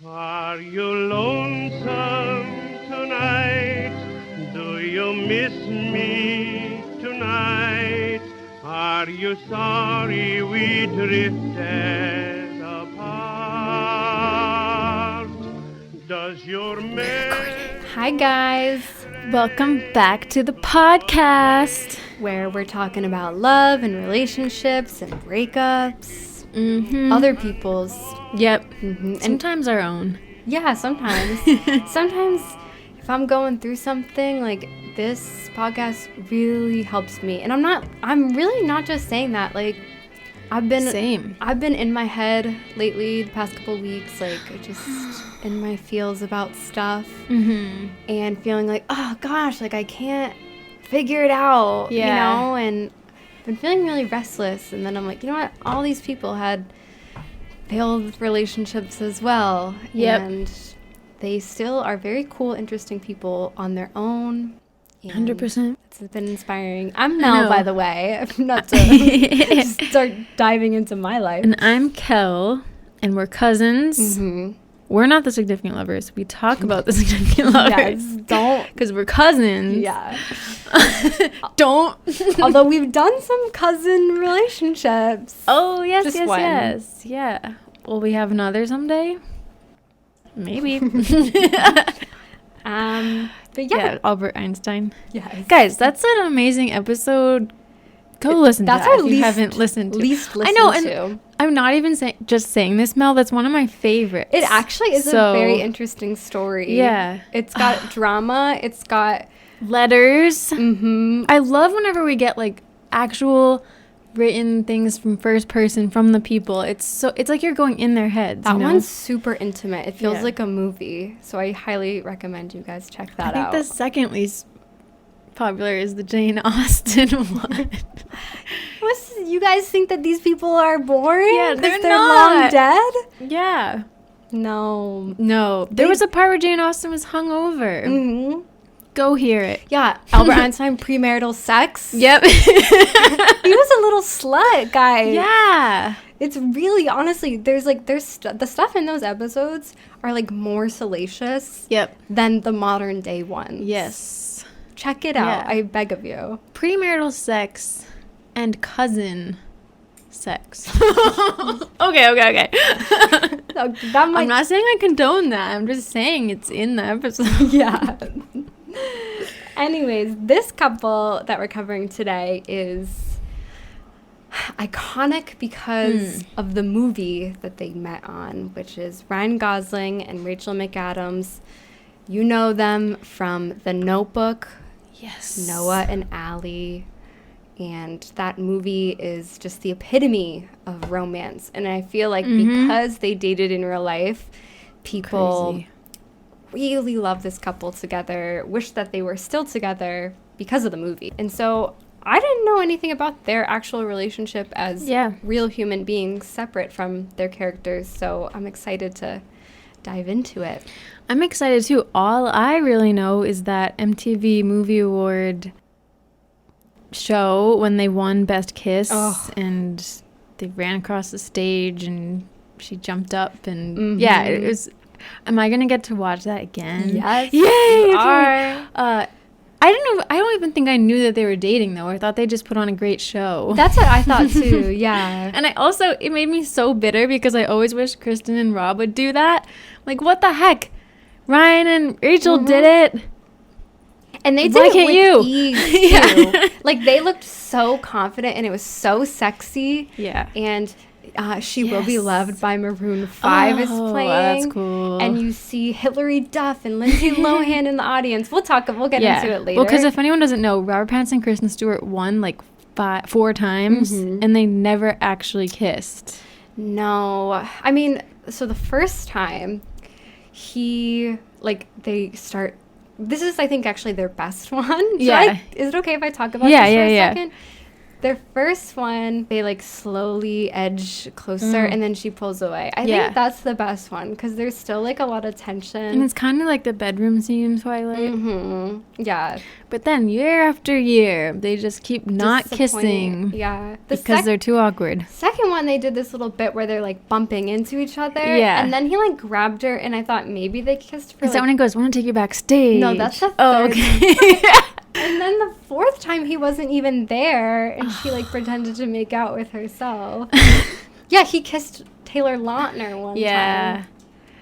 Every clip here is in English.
Are you lonesome tonight? Do you miss me tonight? Are you sorry we drifted apart? Does your man... Hi guys, Welcome back to the podcast. where we're talking about love and relationships and breakups, other people's. Yep. And Sometimes our own. yeah, sometimes. Sometimes if I'm going through something, like this podcast really helps me. And I'm really not just saying that. Like I've been in my head lately the past couple weeks, like just in my feels about stuff and feeling like, oh gosh, like I can't figure it out, you know, and I've been feeling really restless. And then I'm like, you know what, all these people had failed relationships as well. Yep. And they still are very cool, interesting people on their own. 100%. It's been inspiring. I'm Mel, know. by the way. I'm not to just start diving into my life. And I'm Kel, and we're cousins. Mm-hmm. We're not the significant lovers. We talk about the significant lovers. Yes, don't. Because we're cousins. Yeah. Don't. Although we've done some cousin relationships. Oh, yes, Just yes, one. yes. Yeah. Will we have another someday? Maybe. But yeah. Albert Einstein. Yes. Guys, that's an amazing episode. Go listen That's to that our if you haven't listened to. least I listened know, to. and I'm not even just saying this, Mel. That's one of my favorites. It actually is So, a very interesting story. Yeah. It's got drama. It's got... letters. Mm-hmm. I love whenever we get like actual written things from first person from the people. It's like you're going in their heads. That you know? one's super intimate. It feels Yeah. like a movie. So I highly recommend you guys check that I think out. the second least popular is the Jane Austen one. You guys think that these people are boring? Yeah, 'Cause they're long not. dead? Yeah. No. No. There was a part where Jane Austen was hungover. Mm-hmm. Go hear it. Yeah, Albert Einstein, premarital sex. Yep. He was a little slut, guys. Yeah. It's really, honestly, the stuff in those episodes are like more salacious Yep. than the modern day ones. Yes. Check it out. Yeah. I beg of you. Premarital sex and cousin sex. Okay. So that might, I'm not saying I condone that. I'm just saying it's in the episode. yeah. Anyways, this couple that we're covering today is iconic because of the movie that they met on, which is Ryan Gosling and Rachel McAdams. You know them from The Notebook, Yes. Noah and Allie. And that movie is just the epitome of romance. And I feel like because they dated in real life, people Crazy. really love this couple together, wish that they were still together because of the movie. And so I didn't know anything about their actual relationship as real human beings separate from their characters. So I'm excited to dive into it. I'm excited too. All I really know is that MTV Movie Award show when they won Best Kiss and they ran across the stage and she jumped up and yeah, it was. Am I gonna get to watch that again? Yes, Yay! you Okay. are. I don't even think I knew that they were dating though. I thought they just put on a great show. That's what I thought too, yeah. And it made me so bitter because I always wish Kristen and Rob would do that. Like, what the heck? Ryan and Rachel did it. And they did Why it can't with you? ease too. Like they looked so confident and it was so sexy. Yeah. And She Will Be Yes. Loved by Maroon 5 is playing. That's cool. And you see Hilary Duff and Lindsay Lohan in the audience. We'll get into it later. Well, because if anyone doesn't know, Robert Pattinson and Kristen Stewart won like 4 times and they never actually kissed. No. I mean, so the first time this is, I think, actually their best one. Is it okay if I talk about this for a second? Their first one, they like slowly edge closer and then she pulls away. I think that's the best one because there's still like a lot of tension. And it's kind of like the bedroom scene in Twilight. Mm-hmm. Yeah. But then year after year, they just keep not kissing. Yeah. Because they're too awkward. Second one, they did this little bit where they're like bumping into each other. Yeah. And then he like grabbed her and I thought maybe they kissed for Is that when he goes, I want to take you backstage? No, that's the third. Oh, okay. And then the fourth time he wasn't even there and she like pretended to make out with herself. Yeah, he kissed Taylor Lautner one time.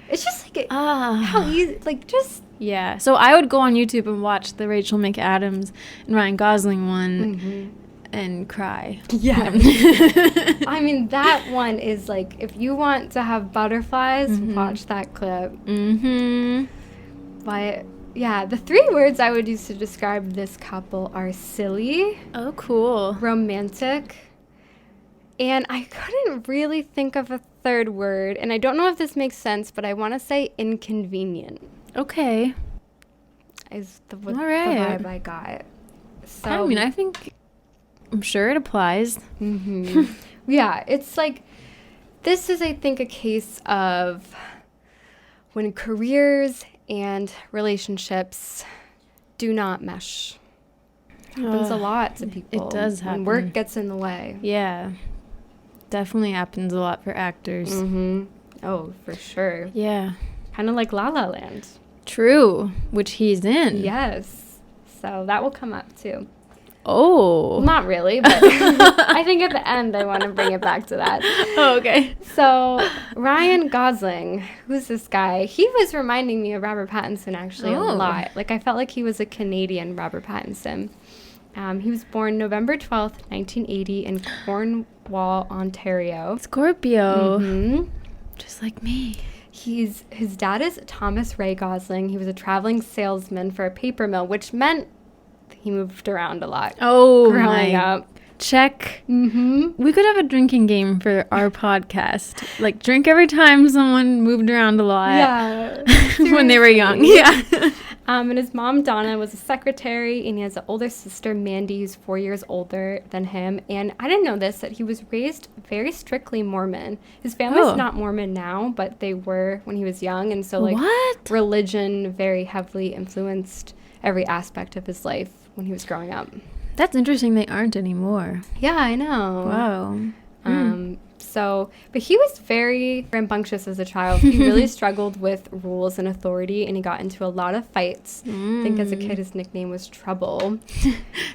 It's just like how easy, like just. Yeah, so I would go on YouTube and watch the Rachel McAdams and Ryan Gosling one and cry. Yeah. I mean, that one is like, if you want to have butterflies, watch that clip. But yeah, the 3 words I would use to describe this couple are silly. Oh, cool. Romantic. And I couldn't really think of a third word. And I don't know if this makes sense, but I want to say inconvenient. Okay. Is the vibe I got. So, I mean, I'm sure it applies. Yeah, it's like, this is, I think, a case of when careers and relationships do not mesh. It happens a lot to people. It does happen. When work gets in the way. Yeah. Definitely happens a lot for actors. Oh, for sure. Yeah. Kind of like La La Land. True. Which he's in. Yes. So that will come up too. Oh. Not really, but I think at the end I want to bring it back to that. Oh, okay. So Ryan Gosling, who's this guy? He was reminding me of Robert Pattinson actually a lot. Like I felt like he was a Canadian Robert Pattinson. He was born November 12th, 1980 in Cornwall, Ontario. Scorpio. Just like me. His dad is Thomas Ray Gosling. He was a traveling salesman for a paper mill, which meant he moved around a lot. Oh, growing up. Check. We could have a drinking game for our podcast. Like, drink every time someone moved around a lot. Yeah. When they were young. Yeah. And his mom, Donna, was a secretary, and he has an older sister, Mandy, who's 4 years older than him. And I didn't know this, that he was raised very strictly Mormon. His family's not Mormon now, but they were when he was young. And so, like, religion very heavily influenced every aspect of his life when he was growing up. That's interesting. They aren't anymore. Yeah, I know. Wow. But he was very rambunctious as a child. He really struggled with rules and authority, and he got into a lot of fights. I think as a kid, his nickname was Trouble.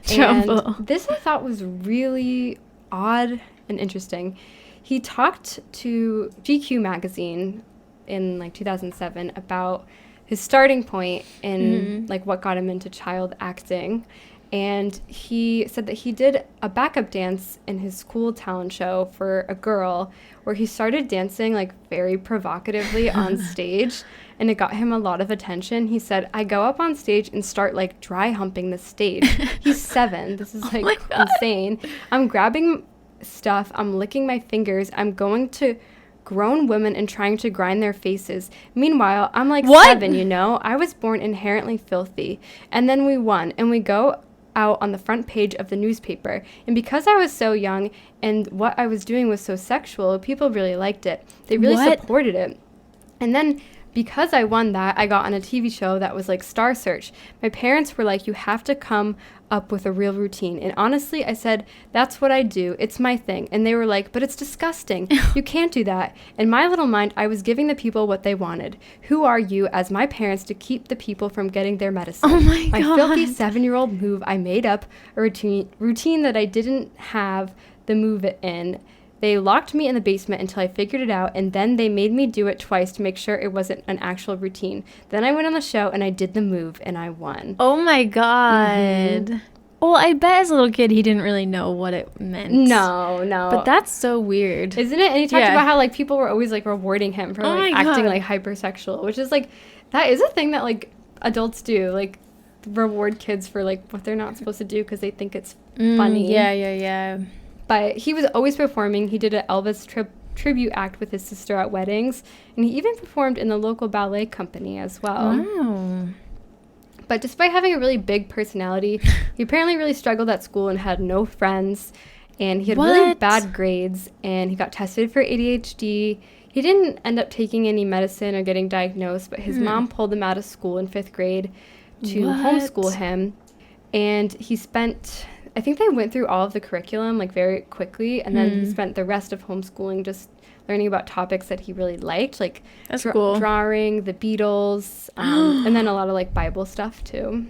Trouble. And this I thought was really odd and interesting. He talked to GQ magazine in like 2007 about his starting point in like what got him into child acting. And he said that he did a backup dance in his school talent show for a girl where he started dancing like very provocatively on stage, and it got him a lot of attention. He said, I go up on stage and start like dry humping the stage. He's 7. This is like insane. I'm grabbing stuff. I'm licking my fingers. I'm going to grown women and trying to grind their faces. Meanwhile, I'm like 7, you know? I was born inherently filthy. And then we won, and we go out on the front page of the newspaper. And because I was so young and what I was doing was so sexual, people really liked it. They really supported it. And then because I won that, I got on a TV show that was like Star Search. My parents were like, you have to come up with a real routine. And honestly, I said, that's what I do. It's my thing. And they were like, but it's disgusting. You can't do that. In my little mind, I was giving the people what they wanted. Who are you as my parents to keep the people from getting their medicine? Oh my God. My filthy 7-year-old move, I made up a routine that I didn't have the move in. They locked me in the basement until I figured it out, and then they made me do it twice to make sure it wasn't an actual routine. Then I went on the show, and I did the move, and I won. Oh, my God. Well, I bet as a little kid he didn't really know what it meant. No. But that's so weird. Isn't it? And he talked about how, like, people were always, like, rewarding him for, like, acting, like, hypersexual, which is, like, that is a thing that, like, adults do, like, reward kids for, like, what they're not supposed to do because they think it's funny. Yeah. But he was always performing. He did an Elvis tribute act with his sister at weddings. And he even performed in the local ballet company as well. Wow. But despite having a really big personality, he apparently really struggled at school and had no friends. And he had really bad grades, and he got tested for ADHD. He didn't end up taking any medicine or getting diagnosed, but his mom pulled him out of school in 5th grade to homeschool him. And he spent, I think they went through all of the curriculum like very quickly, and then he spent the rest of homeschooling just learning about topics that he really liked, like drawing, the Beatles, and then a lot of like Bible stuff too.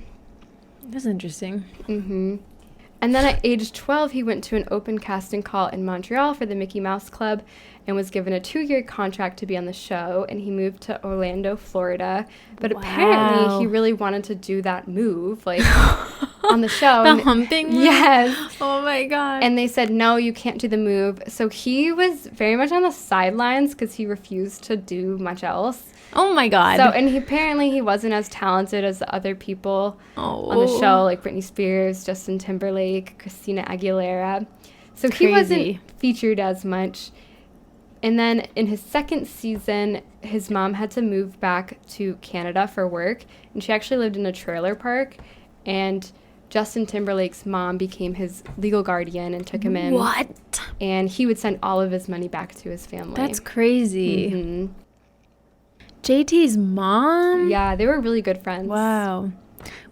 That's interesting. And then at age 12, he went to an open casting call in Montreal for the Mickey Mouse Club and was given a 2-year contract to be on the show, and he moved to Orlando, Florida. But apparently he really wanted to do that move, like, on the show. The humping one? Yes. Oh, my God. And they said, no, you can't do the move. So he was very much on the sidelines because he refused to do much else. Oh, my God. So, and apparently he wasn't as talented as the other people on the show, like Britney Spears, Justin Timberlake, Christina Aguilera. So he wasn't featured as much. And then in his 2nd season, his mom had to move back to Canada for work, and she actually lived in a trailer park, and Justin Timberlake's mom became his legal guardian and took him in. What? And he would send all of his money back to his family. That's crazy. JT's mom? Yeah, they were really good friends. Wow.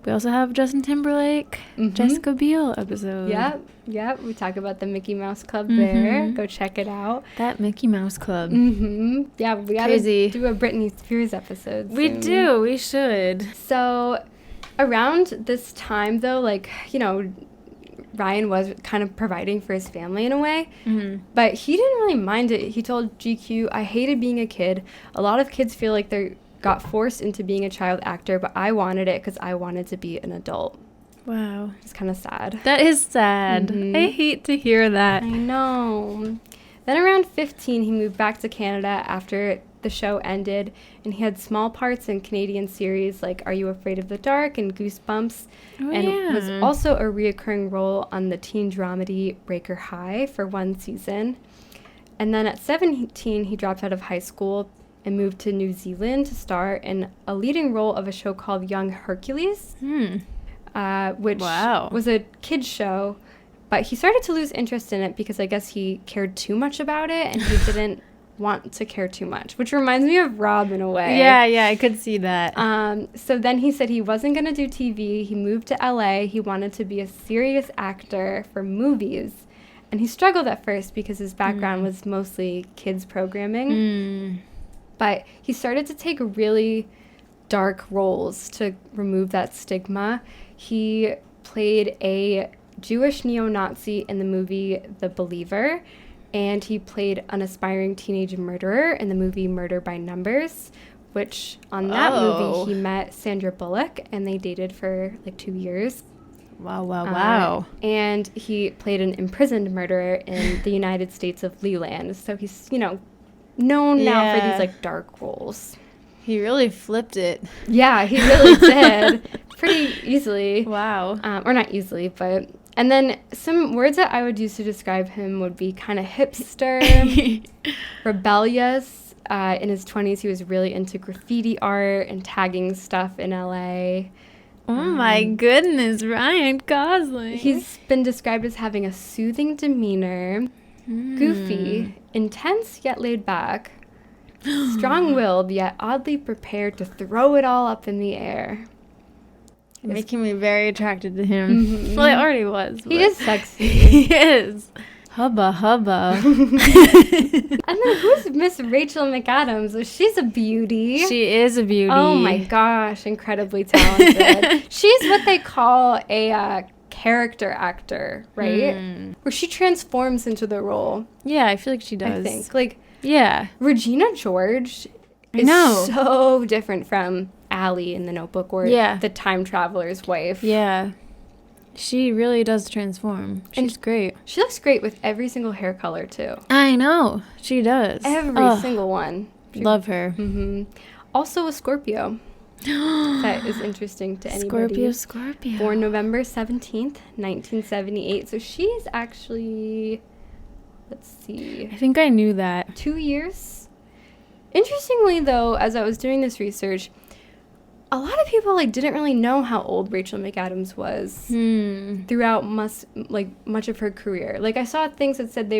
We also have Justin Timberlake, Jessica Biel episode. Yep. We talk about the Mickey Mouse Club there. Go check it out. That Mickey Mouse Club. Yeah, we gotta do a Britney Spears episode soon. We do. We should. So around this time, though, like, you know, Ryan was kind of providing for his family in a way, but he didn't really mind it. He told GQ, I hated being a kid. A lot of kids feel like they got forced into being a child actor, but I wanted it because I wanted to be an adult. Wow. It's kind of sad. That is sad. I hate to hear that. I know. Then around 15, he moved back to Canada after the show ended, and he had small parts in Canadian series like Are You Afraid of the Dark and Goosebumps, was also a reoccurring role on the teen dramedy Breaker High for 1 season. And then at 17, he dropped out of high school and moved to New Zealand to star in a leading role of a show called Young Hercules, which was a kid's show. But he started to lose interest in it because I guess he cared too much about it, and he didn't want to care too much, which reminds me of Rob in a way. Yeah, I could see that. So then he said he wasn't going to do TV. He moved to LA. He wanted to be a serious actor for movies. And he struggled at first because his background was mostly kids programming. But he started to take really dark roles to remove that stigma. He played a Jewish neo-Nazi in the movie The Believer, and he played an aspiring teenage murderer in the movie Murder by Numbers, which on that movie he met Sandra Bullock, and they dated for like 2 years. Wow. And he played an imprisoned murderer in the United States of Leland. So he's, you know, known now for these like dark roles. He really flipped it. Yeah, he really did. Pretty easily. Wow. Or not easily, but... And then some words that I would use to describe him would be kind of hipster, rebellious. In his 20s, he was really into graffiti art and tagging stuff in LA. Oh my goodness, Ryan Gosling. He's been described as having a soothing demeanor, goofy, intense yet laid back, strong-willed yet oddly prepared to throw it all up in the air. Making me very attracted to him. Well, I already was. He is sexy. He is. Hubba. And then who's Miss Rachel McAdams? Oh, she's a beauty. She is a beauty. Oh my gosh, incredibly talented. She's what they call a character actor, right? Where she transforms into the role. Yeah, I feel like she does. I think. Like, yeah. Regina George is so different from Allie in The Notebook or the time traveler's wife. Yeah. She really does transform. She's great. She looks great with every single hair color, too. I know. She does. Every single one. Love her. Also a Scorpio. That is interesting to anybody. Scorpio. Born November 17th, 1978. So she is actually, let's see. I think I knew that. 2 years. Interestingly, though, as I was doing this research, a lot of people like didn't really know how old Rachel McAdams was throughout much of her career. Like I saw things that said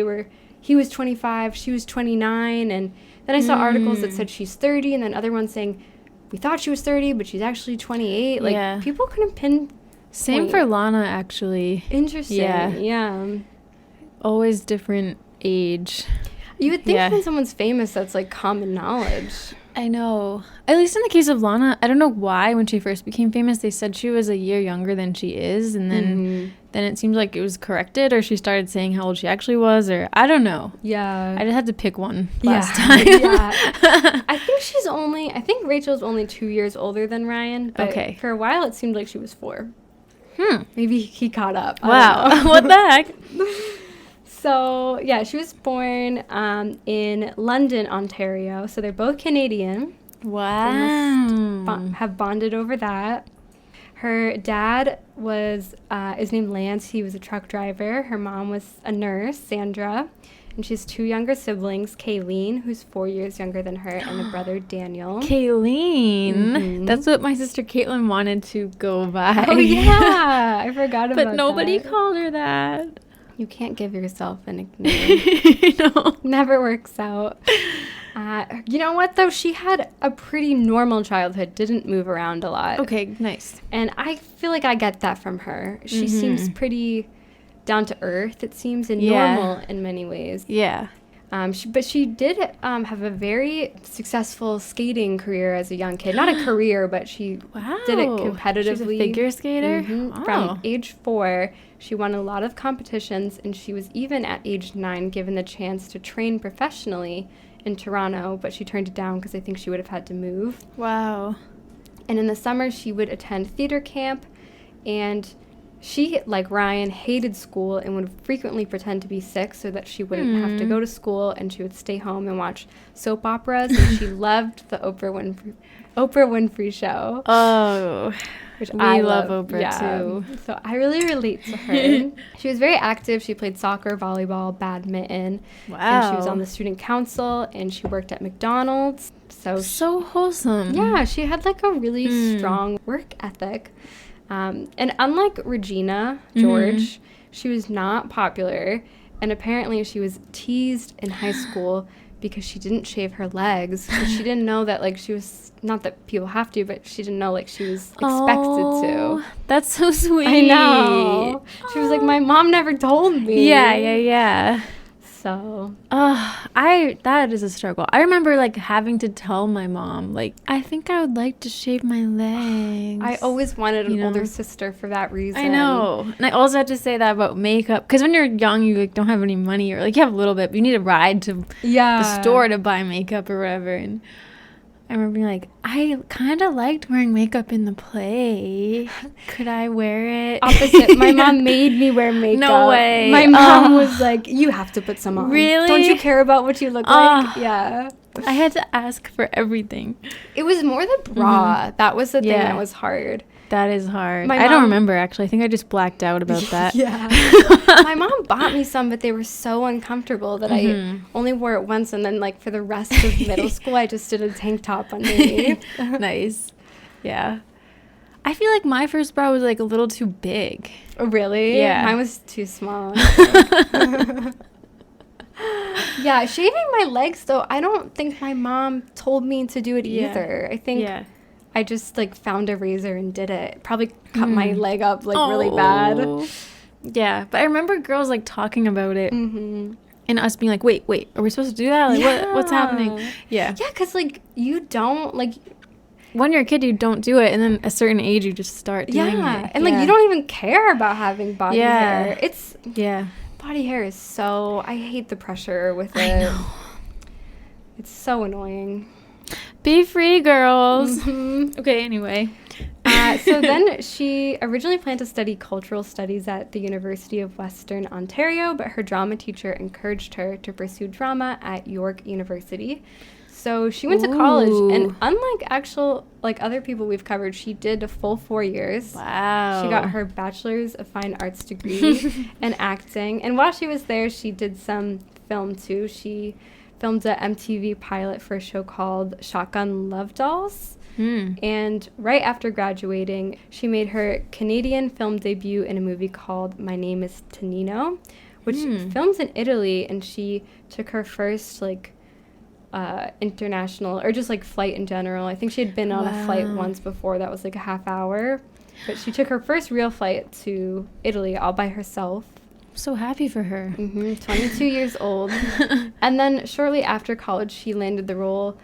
he was 25, she was 29, and then I saw articles that said she's 30, and then other ones saying we thought she was 30, but she's actually 28. Like people couldn't pin. Same for Lana, actually. Interesting. Yeah. Always different age. You would think when someone's famous, that's like common knowledge. I know. At least in the case of Lana, I don't know why when she first became famous, they said she was a year younger than she is. And then it seems like it was corrected, or she started saying how old she actually was, or I don't know. Yeah. I just had to pick one last time. I think Rachel's only 2 years older than Ryan. But for a while, it seemed like she was 4. Maybe he caught up. Wow. What the heck? So, yeah, she was born in London, Ontario. So they're both Canadian. Wow. They must have bonded over that. Her dad is named Lance. He was a truck driver. Her mom was a nurse, Sandra. And she has 2 younger siblings, Kayleen, who's 4 years younger than her, and a brother, Daniel. Kayleen. That's what my sister Caitlin wanted to go by. Oh, yeah. I forgot about that. But nobody called her that. You can't give yourself a nickname. No. Never works out. You know what, though? She had a pretty normal childhood, didn't move around a lot. Okay, nice. And I feel like I get that from her. She seems pretty down to earth, it seems, and normal in many ways. Yeah. But she did have a very successful skating career as a young kid. Not a career, but she did it competitively. She's a figure skater? Wow. From age 4, she won a lot of competitions, and she was even at age 9 given the chance to train professionally in Toronto, but she turned it down because I think she would have had to move. Wow. And in the summer, she would attend theater camp, and she, like Ryan, hated school and would frequently pretend to be sick so that she wouldn't have to go to school, and she would stay home and watch soap operas, and she loved the Oprah Winfrey Show. Oh, which I love Oprah too. So I really relate to her. She was very active. She played soccer, volleyball, badminton. Wow. And she was on the student council, and she worked at McDonald's. So wholesome. Yeah, she had like a really strong work ethic. And unlike Regina George, she was not popular, and apparently she was teased in high school because she didn't shave her legs. So she didn't know that, like, she was, not that people have to, but she didn't know, like, she was expected to. That's so sweet. I know. She was like, my mom never told me. Yeah. So. That is a struggle. I remember, like, having to tell my mom, like, I think I would like to shave my legs. I always wanted an older sister for that reason. I know. And I also had to say that about makeup. Because when you're young, you, like, don't have any money. Or, like, you have a little bit. But you need a ride to the store to buy makeup or whatever. And I remember being like, I kind of liked wearing makeup in the play. Could I wear it? Opposite. My mom made me wear makeup. No way. My mom was like, you have to put some on. Really? Don't you care about what you look like? Yeah. I had to ask for everything. It was more the bra. That was the thing that was hard. That is hard. I don't remember, actually. I think I just blacked out about that. Yeah. My mom bought me some, but they were so uncomfortable that I only wore it once. And then, like, for the rest of middle school, I just did a tank top underneath. Nice. Yeah. I feel like my first bra was, like, a little too big. Oh, really? Yeah. Mine was too small. Yeah, shaving my legs, though, I don't think my mom told me to do it either. I think I just, like, found a razor and did it. Probably cut my leg up, like, really bad. Yeah, but I remember girls, like, talking about it. And us being like, wait, are we supposed to do that? Like, what's happening? Yeah. Yeah, because, like, you don't, like... When you're a kid, you don't do it. And then at a certain age, you just start doing it. And, like, you don't even care about having body hair. It's... Yeah. Body hair is so... I hate the pressure with it. I know. It's so annoying. Be free, girls. Okay, anyway. So then she originally planned to study cultural studies at the University of Western Ontario, but her drama teacher encouraged her to pursue drama at York University. So she went to college, and unlike other people we've covered, she did a full 4 years. Wow. She got her Bachelor's of Fine Arts degree in acting. And while she was there, she did some film, too. She filmed a MTV pilot for a show called Shotgun Love Dolls. And right after graduating, she made her Canadian film debut in a movie called My Name is Tonino, which films in Italy, and she took her first like international or just like flight in general. I think she had been on a flight once before that was like a half hour, but she took her first real flight to Italy all by herself. I'm so happy for her. 22 years old. And then shortly after college, she landed the role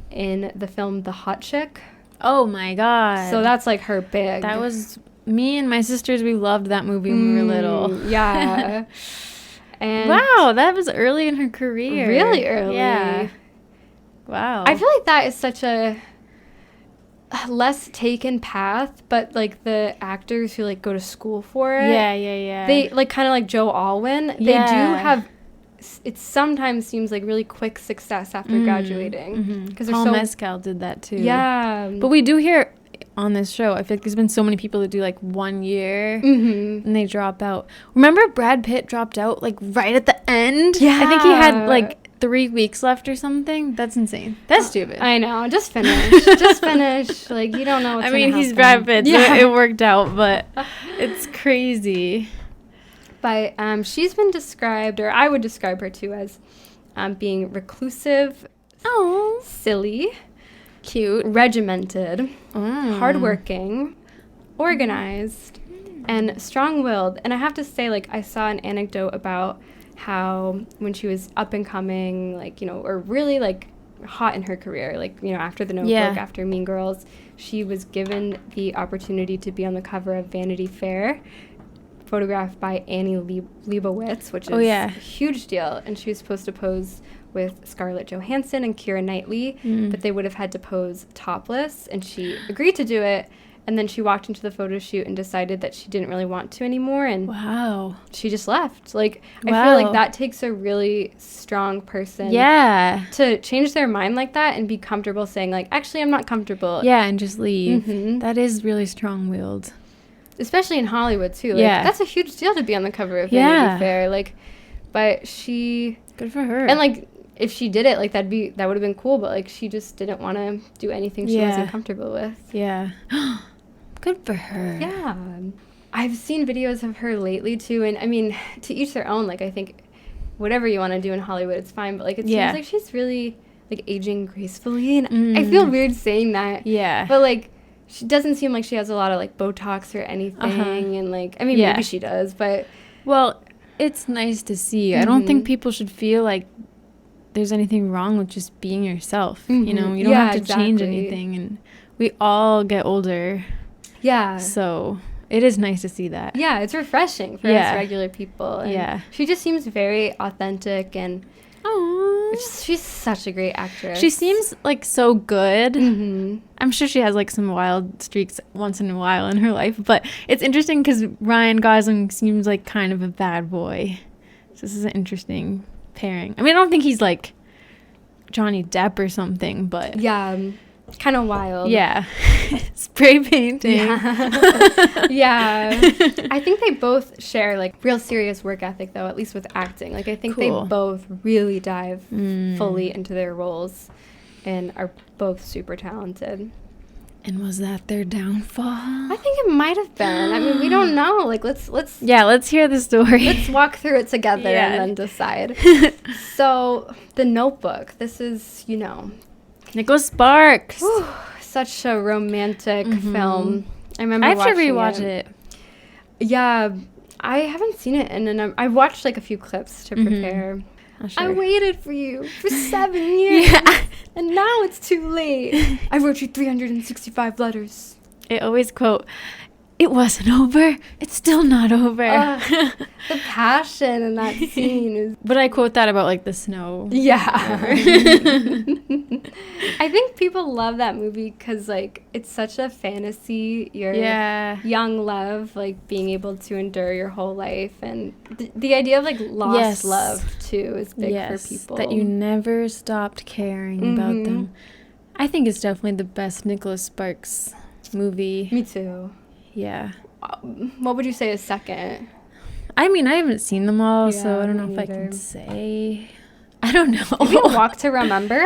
in the film The Hot Chick. Oh my god. So that's like her big. That was me and my sisters. We loved that movie when we were little. Yeah. And wow, that was early in her career. Really early. Yeah. Wow. I feel like that is such a less taken path, but like the actors who like go to school for it. Yeah. They like kind of like Joe Alwyn. They do have. It sometimes seems like really quick success after graduating because Paul Mescal did that too. Yeah, but we do hear on this show, I feel like there's been so many people that do like 1 year and they drop out. Remember Brad Pitt dropped out like right at the end? Yeah, I think he had like 3 weeks left or something. That's insane. That's stupid. I know. Just finish. Just finish. Like you don't know what's gonna happen. He's Brad Pitt, so it worked out, but it's crazy. But she's been described, or I would describe her too, as being reclusive, silly, cute, regimented, hardworking, organized, and strong-willed. And I have to say, like, I saw an anecdote about how when she was up and coming, like, you know, or really, like, hot in her career, like, you know, after The Notebook, after Mean Girls, she was given the opportunity to be on the cover of Vanity Fair, photographed by Annie Leibovitz, which is a huge deal. And she was supposed to pose with Scarlett Johansson and Keira Knightley, but they would have had to pose topless, and she agreed to do it. And then she walked into the photo shoot and decided that she didn't really want to anymore, and she just left. Like, I feel like that takes a really strong person to change their mind like that and be comfortable saying, like, actually, I'm not comfortable. Yeah, and just leave. That is really strong-willed. Especially in Hollywood, too. Like, that's a huge deal to be on the cover of Vanity Fair. Like, but she... Good for her. And, like, if she did it, like, that would have been cool. But, like, she just didn't want to do anything she wasn't comfortable with. Yeah. Good for her. Yeah. I've seen videos of her lately, too. And, I mean, to each their own. Like, I think whatever you want to do in Hollywood, it's fine. But, like, it seems like she's really, like, aging gracefully. And I feel weird saying that. Yeah. But, like... She doesn't seem like she has a lot of, like, Botox or anything, and, like, I mean, maybe she does, but... Well, it's nice to see. I don't think people should feel like there's anything wrong with just being yourself, you know? You don't have to change anything, and we all get older. Yeah. So, it is nice to see that. Yeah, it's refreshing for us regular people. And she just seems very authentic, and... She's such a great actress. She seems like so good. I'm sure she has like some wild streaks once in a while in her life, but it's interesting because Ryan Gosling seems like kind of a bad boy. So this is an interesting pairing. I mean, I don't think he's like Johnny Depp or something, but kind of wild. Yeah. Spray painting. Yeah. I think they both share like real serious work ethic though, at least with acting. Like I think they both really dive fully into their roles and are both super talented. And was that their downfall? I think it might have been. I mean, we don't know. Like let's hear the story. Let's walk through it together and then decide. So, The Notebook. This is, you know, Nicholas Sparks. Whew, such a romantic film. I remember I have to watching rewatch it. Yeah, I haven't seen it I've watched like a few clips to prepare. Oh, sure. I waited for you for 7 years, and now it's too late. I wrote you 365 letters. I always quote, "It wasn't over. It's still not over." The passion in that scene is... But I quote that about, like, the snow. Yeah. I think people love that movie because, like, it's such a fantasy. Your young love, like, being able to endure your whole life. And the idea of, like, lost love, too, is big for people. That you never stopped caring about them. I think it's definitely the best Nicholas Sparks movie. Me too. Yeah. What would you say is second? I mean, I haven't seen them all, so I don't know if I can say. I don't know. Maybe Walk to Remember?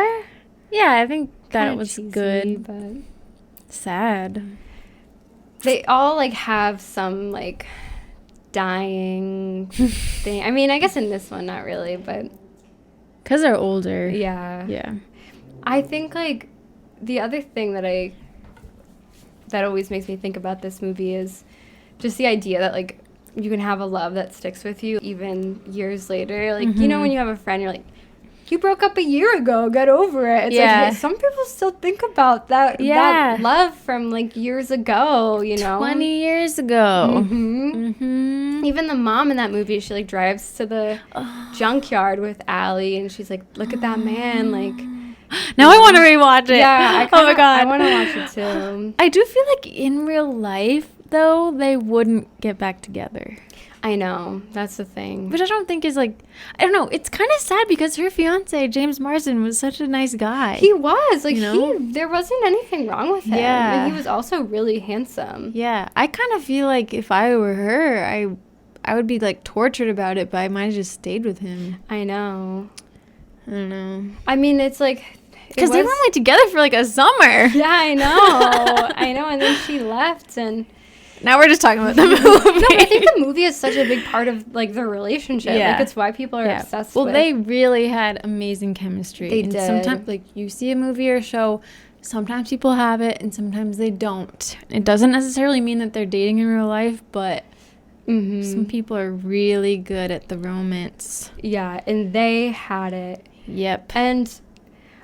Yeah, I think that Kinda was cheesy, good. but Sad. they all like have some like dying thing. I mean, I guess in this one not really, but Because they're older. yeah. Yeah. I think like the other thing that always makes me think about this movie is just the idea that like you can have a love that sticks with you even years later. Like, you know, when you have a friend, you're like, you broke up a year ago, get over it. It's like some people still think about that love from like years ago, you know, 20 years ago. Even the mom in that movie, she like drives to the junkyard with Allie and she's like, look at that man, like Now I want to rewatch it. yeah, oh my god, I want to watch it too. I do feel like in real life though they wouldn't get back together. I know, that's the thing. Which I don't think is like, I don't know, it's kind of sad because her fiance, James Marsden, was such a nice guy. He was. Like, you know? there wasn't anything wrong with him. Yeah. And he was also really handsome. Yeah. I kind of feel like if I were her, I would be like tortured about it, but I might have just stayed with him. I know. I don't know. I mean, it's like... Because they were only together for like a summer. Yeah, I know. I know. And then she left and... Now we're just talking about the movie. No, but I think the movie is such a big part of like the relationship. Yeah. Like it's why people are obsessed with. Well, they really had amazing chemistry. They and did. Sometimes, like you see a movie or a show, sometimes people have it and sometimes they don't. It doesn't necessarily mean that they're dating in real life, but some people are really good at the romance. Yeah, and they had it. Yep. And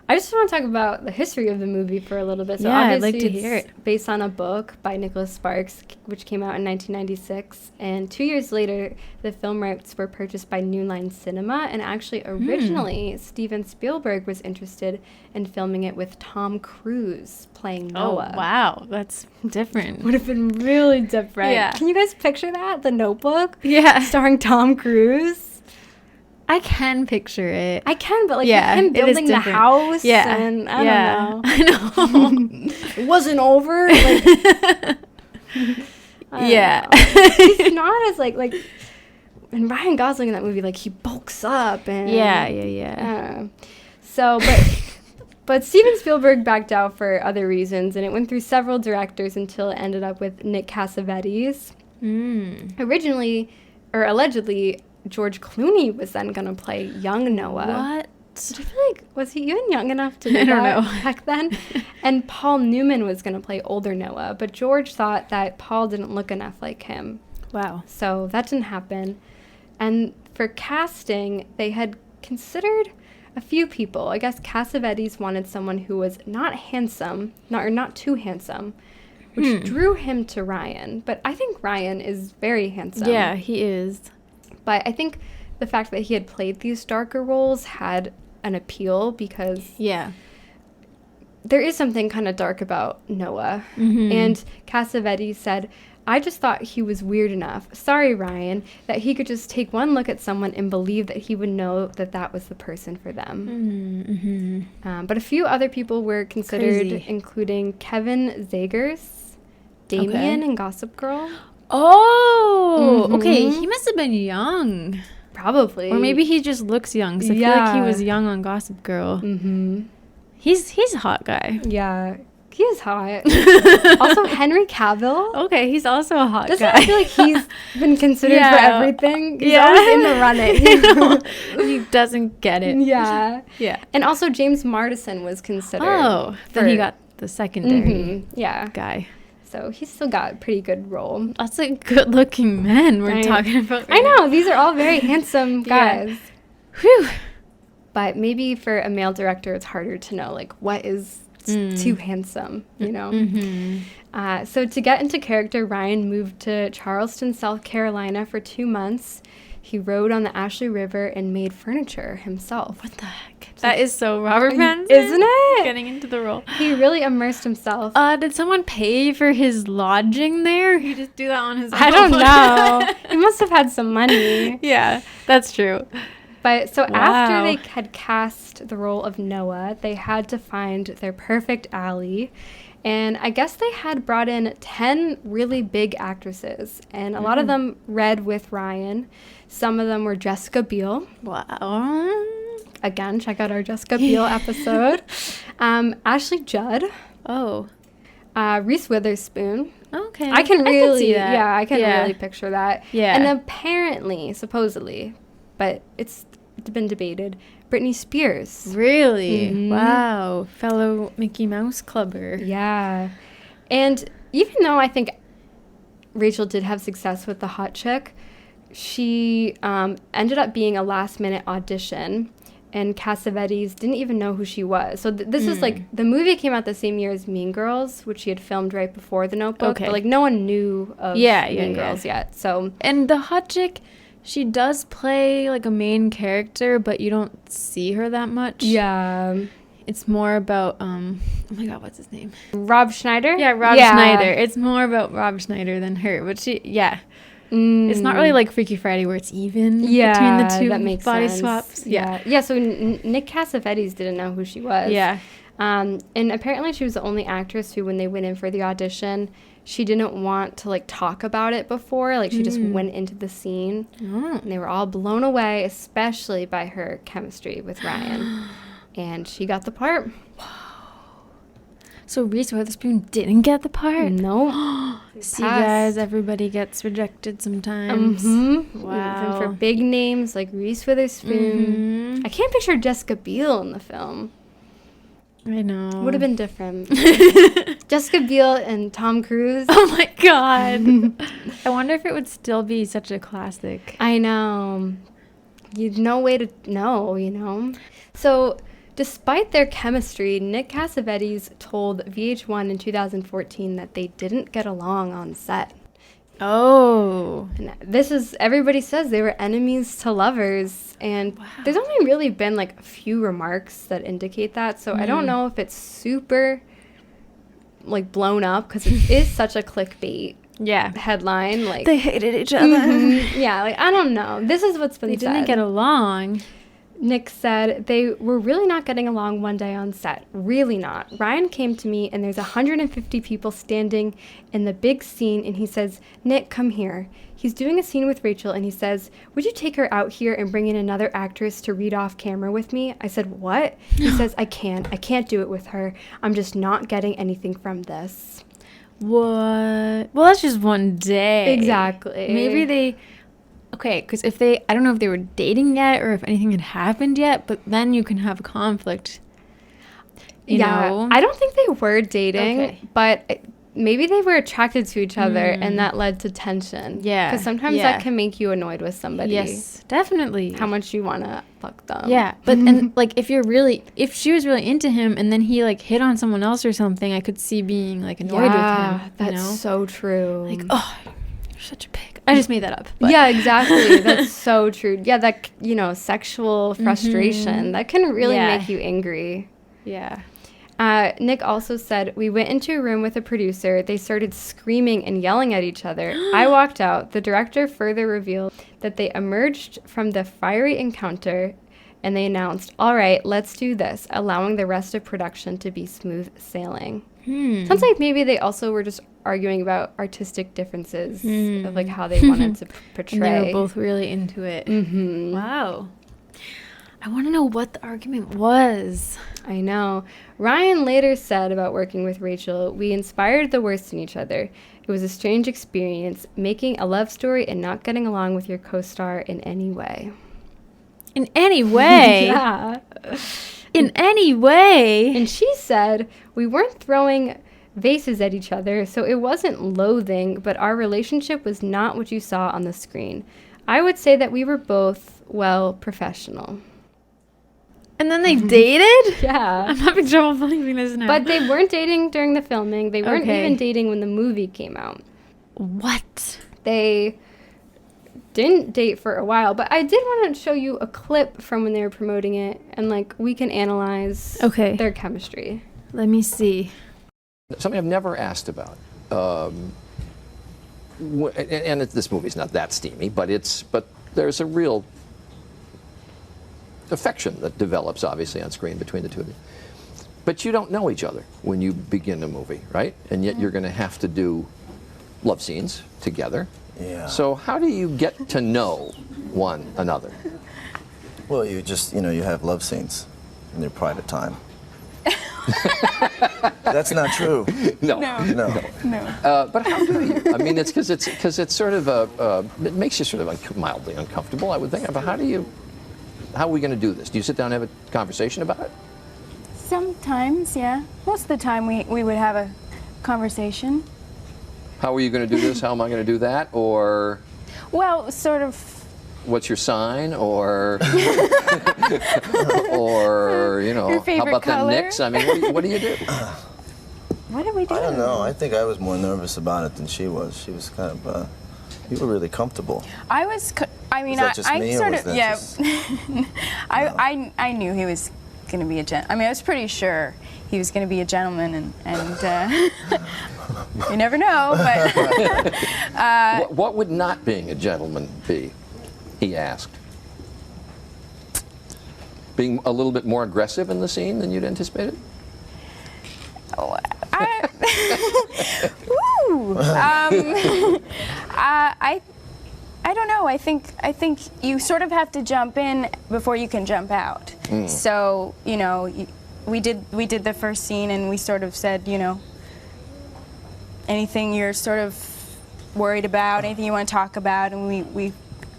I just want to talk about the history of the movie for a little bit. So yeah, I'd obviously like to hear it. Based on a book by Nicholas Sparks, which came out in 1996. And 2 years later, the film rights were purchased by New Line Cinema. And actually, originally, Steven Spielberg was interested in filming it with Tom Cruise playing Noah. Oh, wow. That's different. Would have been really different. Yeah. Can you guys picture that? The Notebook? Yeah. Starring Tom Cruise? I can picture it. I can, but like Yeah, him it is building the different. house Yeah. and I don't know. I know. It wasn't over. Like, Yeah. he's not as like and Ryan Gosling in that movie, like he bulks up and Yeah. So but Steven Spielberg backed out for other reasons and it went through several directors until it ended up with Nick Cassavetes. Originally or allegedly George Clooney was then going to play young Noah. What? I feel like, was he even young enough to do I don't that know. back then? And Paul Newman was going to play older Noah, but George thought that Paul didn't look enough like him. Wow. So that didn't happen. And for casting, they had considered a few people. I guess Cassavetes wanted someone who was not handsome, not too handsome, which drew him to Ryan. But I think Ryan is very handsome. Yeah, he is. But I think the fact that he had played these darker roles had an appeal because there is something kind of dark about Noah. And Cassavetes said, I just thought he was weird enough, sorry Ryan, that he could just take one look at someone and believe that he would know that that was the person for them. But a few other people were considered, including Kevin Zegers, Damien in Gossip Girl. Oh, okay. He must have been young. Probably. Or maybe he just looks young. So I feel like he was young on Gossip Girl. He's a hot guy. Yeah, he is hot. Also, Henry Cavill. Okay, he's also a hot Doesn't guy. it feel like he's been considered for everything? He's always in the running. He doesn't get it. Yeah. Yeah. And also, James Marsden was considered. Oh, then he got the secondary yeah. guy. So he's still got a pretty good role. That's a good-looking man we're talking about. I know. These are all very handsome guys. Whew. But maybe for a male director, it's harder to know, like, what is too handsome, you know? So to get into character, Ryan moved to Charleston, South Carolina for 2 months. He rode on the Ashley River and made furniture himself. What the heck? That is so Robert Pattinson. Isn't it? Getting into the role. He really immersed himself. Did someone pay for his lodging there? Or he just do that on his own? I don't know. He must have had some money. Yeah, that's true. But so after they had cast the role of Noah, they had to find their perfect Allie. And I guess they had brought in 10 really big actresses. And a lot of them read with Ryan. Some of them were Jessica Biel. Wow. again, check out our Jessica Biel episode. Ashley Judd. Oh. Reese Witherspoon. Okay. I can see that. Yeah, I can really picture that. Yeah. And apparently, supposedly, but it's been debated, Britney Spears. Really? Mhm. Wow. Fellow Mickey Mouse clubber. Yeah. And even though I think Rachel did have success with the hot chick, she ended up being a last-minute audition, and Cassavetes didn't even know who she was. So this is like, the movie came out the same year as Mean Girls, which she had filmed right before The Notebook. Okay. But like no one knew of Mean Girls yet. So And the hot chick, she does play like a main character, but you don't see her that much. yeah, It's more about oh my god, what's his name? Rob Schneider. Yeah, Rob Schneider. It's more about Rob Schneider than her, but it's not really like Freaky Friday where it's even between the two that makes body sense. swaps. Yeah. So Nick Cassavetes didn't know who she was. Yeah. And apparently she was the only actress who, when they went in for the audition, she didn't want to like talk about it before. Like she just went into the scene, and they were all blown away, especially by her chemistry with Ryan. And she got the part. So Reese Witherspoon didn't get the part. No. See, guys, everybody gets rejected sometimes. Wow. Even for big names like Reese Witherspoon. I can't picture Jessica Biel in the film. I know. Would have been different. Jessica Biel and Tom Cruise. Oh my god. I wonder if it would still be such a classic. I know. You'd no way to know, you know. So, despite their chemistry, Nick Cassavetes told VH1 in 2014 that they didn't get along on set. Oh. And this is, everybody says they were enemies to lovers, and there's only really been like a few remarks that indicate that, so I don't know if it's super like blown up, because it is such a clickbait headline. Like They hated each other. Yeah, like I don't know. This is what's been They said. didn't get along. Nick said they were really not getting along one day on set. Really not. Ryan came to me and there's 150 people standing in the big scene, and he says, "Nick, come here." He's doing a scene with Rachel and he says, "Would you take her out here and bring in another actress to read off camera with me?" I said, "What?" He says, I can't do it with her. I'm just not getting anything from this." What? Well, that's just one day. Exactly. Maybe they... Okay, because if they... I don't know if they were dating yet or if anything had happened yet, but then you can have a conflict. You know? I don't think they were dating, Okay. but maybe they were attracted to each other and that led to tension. Yeah. Because sometimes that can make you annoyed with somebody. Yes, definitely. How much you want to fuck them. Yeah, but and like if she was really into him and then he like hit on someone else or something, I could see being like annoyed with him. That's so true. Like, oh, you're such a pig. I just made that up. But. Yeah, exactly. That's so true. Yeah, that, sexual frustration, that can really make you angry. Yeah. Nick also said, "We went into a room with a producer. They started screaming and yelling at each other. I walked out. The director further revealed that they emerged from the fiery encounter and they announced, 'All right, let's do this,' allowing the rest of production to be smooth sailing." Sounds like maybe they also were just arguing about artistic differences of like how they wanted to portray. And they were both really into it. Wow. I want to know what the argument was. I know. Ryan later said about working with Rachel, "We inspired the worst in each other. It was a strange experience, making a love story and not getting along with your co-star in any way." In any way? Yeah. In any way? And she said, "We weren't throwing vases at each other, so it wasn't loathing, but our relationship was not what you saw on the screen. I would say that we were both, well, professional." And then they dated? Yeah. I'm having trouble believing this now. But they weren't dating during the filming. They weren't Okay. even dating when the movie came out. What? They didn't date for a while, but I did want to show you a clip from when they were promoting it, and like we can analyze their chemistry. Let me see. Something I've never asked about, and this movie's not that steamy, but there's a real affection that develops obviously on screen between the two of you. But you don't know each other when you begin a movie, right? And yet you're going to have to do love scenes together. Yeah. So how do you get to know one another? Well, you just, you have love scenes in your private time. That's not true. No. But how do you? I mean, it's because it's sort of it makes you sort of mildly uncomfortable, I would think. But how are we going to do this? Do you sit down and have a conversation about it? Sometimes, yeah. Most of the time we would have a conversation. How are you going to do this? How am I going to do that? Or well, sort of. What's your sign? Or or Your how favorite about color? the Knicks? I mean, what do you do? What did we do? I don't know. I think I was more nervous about it than she was. She was kind of, you were really comfortable. I was, I mean, Was that just I me, or sort was of, that yeah. just- I knew he was going to be a gentleman. I mean, I was pretty sure he was going to be a gentleman, and you never know, but. What would not being a gentleman be? He asked. Being a little bit more aggressive in the scene than you'd anticipated? Woo! I don't know. I think you sort of have to jump in before you can jump out. So we did the first scene and we sort of said anything you're sort of worried about, anything you want to talk about, and I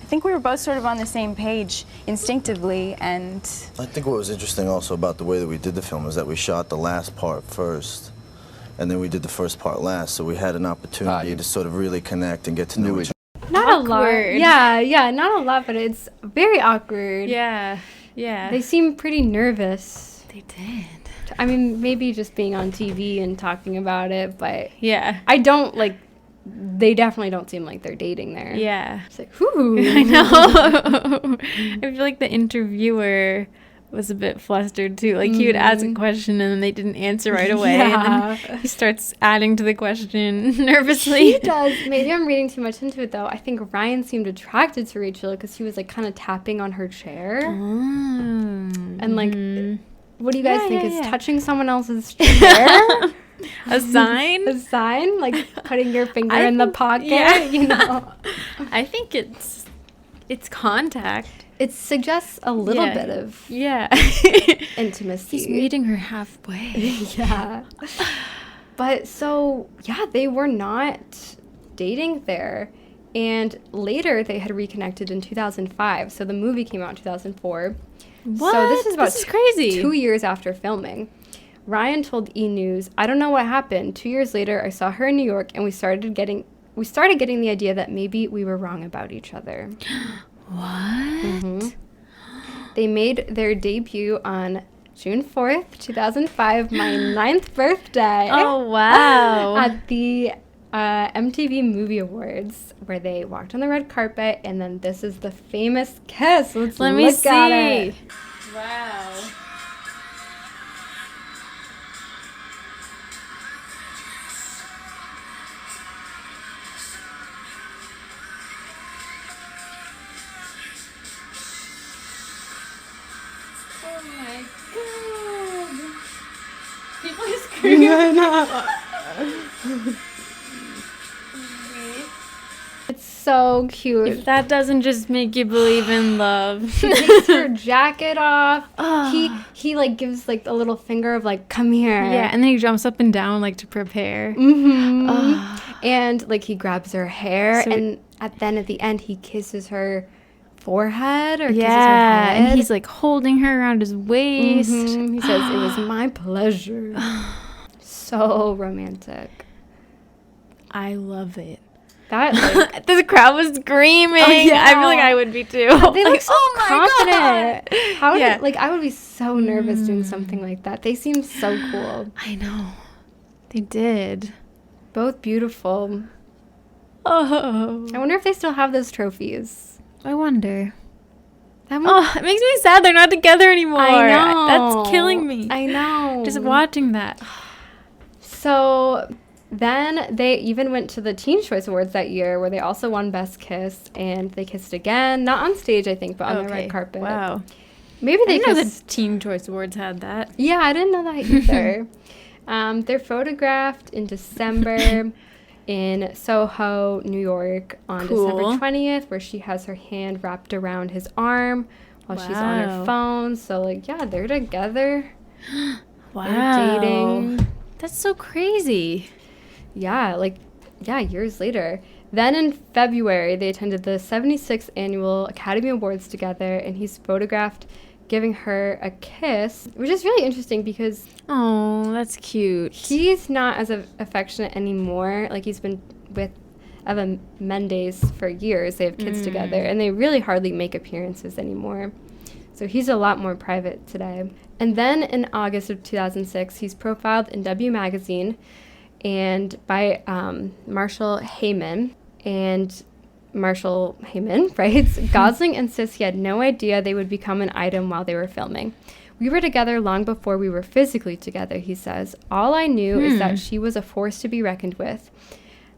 think we were both sort of on the same page instinctively, and I think what was interesting also about the way that we did the film is that we shot the last part first, and then we did the first part last, so we had an opportunity to sort of really connect and get to know each other. Not Awkward. a lot. Yeah, not a lot, but it's very awkward. Yeah. They seem pretty nervous. They did. I mean, maybe just being on TV and talking about it, but Yeah. I don't they definitely don't seem like they're dating there. Yeah. It's like, whoo. I know. I feel like the interviewer was a bit flustered too. Like he would ask a question and then they didn't answer right away. Yeah. And then he starts adding to the question nervously. He does. Maybe I'm reading too much into it though. I think Ryan seemed attracted to Rachel because he was kind of tapping on her chair. And what do you guys think? Is touching someone else's chair a sign? a sign? Like putting your finger in the pocket? Yeah. I think it's contact. It suggests a little bit of intimacy. He's meeting her halfway. Yeah. But so, they were not dating there. And later they had reconnected in 2005. So the movie came out in 2004. What? So this is about crazy. 2 years after filming. Ryan told E! News, "I don't know what happened. 2 years later, I saw her in New York, and we started getting the idea that maybe we were wrong about each other." What? They made their debut on June 4th, 2005, my 9th birthday. Oh, wow. At the MTV Movie Awards, where they walked on the red carpet, and then this is the famous kiss. Let me see. At it. Wow. Oh my god. People are screaming. It's so cute. If that doesn't just make you believe in love. She takes her jacket off. He gives a little finger of come here. Yeah, and then he jumps up and down to prepare. And he grabs her hair, and then at the end he kisses her forehead or kisses her head. And he's holding her around his waist. He says, "It was my pleasure." So romantic. I love it. That The crowd was screaming. Oh, yeah. I feel like I would be too. they look so confident. How did Yeah. I would be so nervous doing something like that. They seem so cool. I know. They did. Both beautiful. Oh. I wonder if they still have those trophies. I wonder. That one, Oh, it makes me sad they're not together anymore. I know. That's killing me. I know. Just watching that. So then they even went to the Teen Choice Awards that year, where they also won Best Kiss, and they kissed again. Not on stage, I think, but on the red carpet. Wow. Maybe they I didn't know kissed. the Teen Choice Awards had that. Yeah, I didn't know that either. They're photographed in December in Soho, New York, on Cool. December 20th, where she has her hand wrapped around his arm while she's on her phone. So, like, yeah, they're together. Wow. They're dating. That's so crazy. Yeah, years later. Then in February, they attended the 76th Annual Academy Awards together, and he's photographed giving her a kiss, which is really interesting because... Oh, that's cute. He's not as affectionate anymore. Like, he's been with Eva Mendes for years. They have kids together, and they really hardly make appearances anymore. So he's a lot more private today. And then in August of 2006, he's profiled in W Magazine and by Marshall Heyman. And Marshall Heyman writes, Gosling insists he had no idea they would become an item while they were filming. We were together long before we were physically together, he says. All I knew is that she was a force to be reckoned with.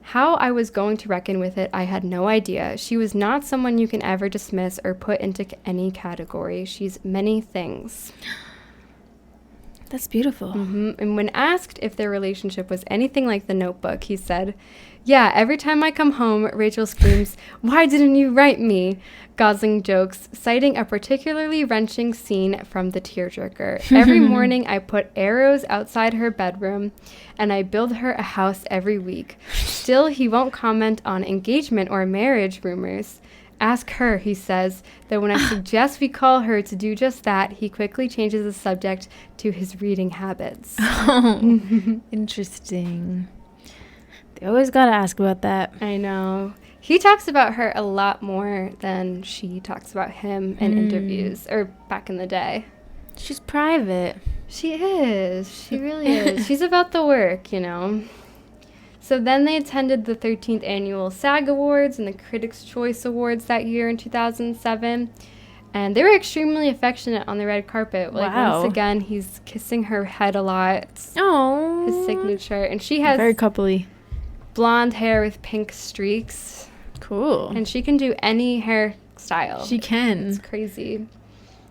How I was going to reckon with it, I had no idea. She was not someone you can ever dismiss or put into any category. She's many things. That's beautiful. And when asked if their relationship was anything like The Notebook, he said, yeah, every time I come home, Rachel screams, why didn't you write me? Gosling jokes, citing a particularly wrenching scene from The Tearjerker. Every morning I put arrows outside her bedroom, and I build her a house every week. Still, he won't comment on engagement or marriage rumors. Ask her, he says, that when I suggest we call her to do just that, he quickly changes the subject to his reading habits. Oh, interesting. They always got to ask about that. I know. He talks about her a lot more than she talks about him in interviews, or back in the day. She's private. She is. She really is. She's about the work, you know. So then they attended the 13th Annual SAG Awards and the Critics' Choice Awards that year in 2007. And they were extremely affectionate on the red carpet. Like, once again, he's kissing her head a lot. Oh. His signature. And she has very coupley blonde hair with pink streaks. Cool. And she can do any hairstyle. She can. It's crazy.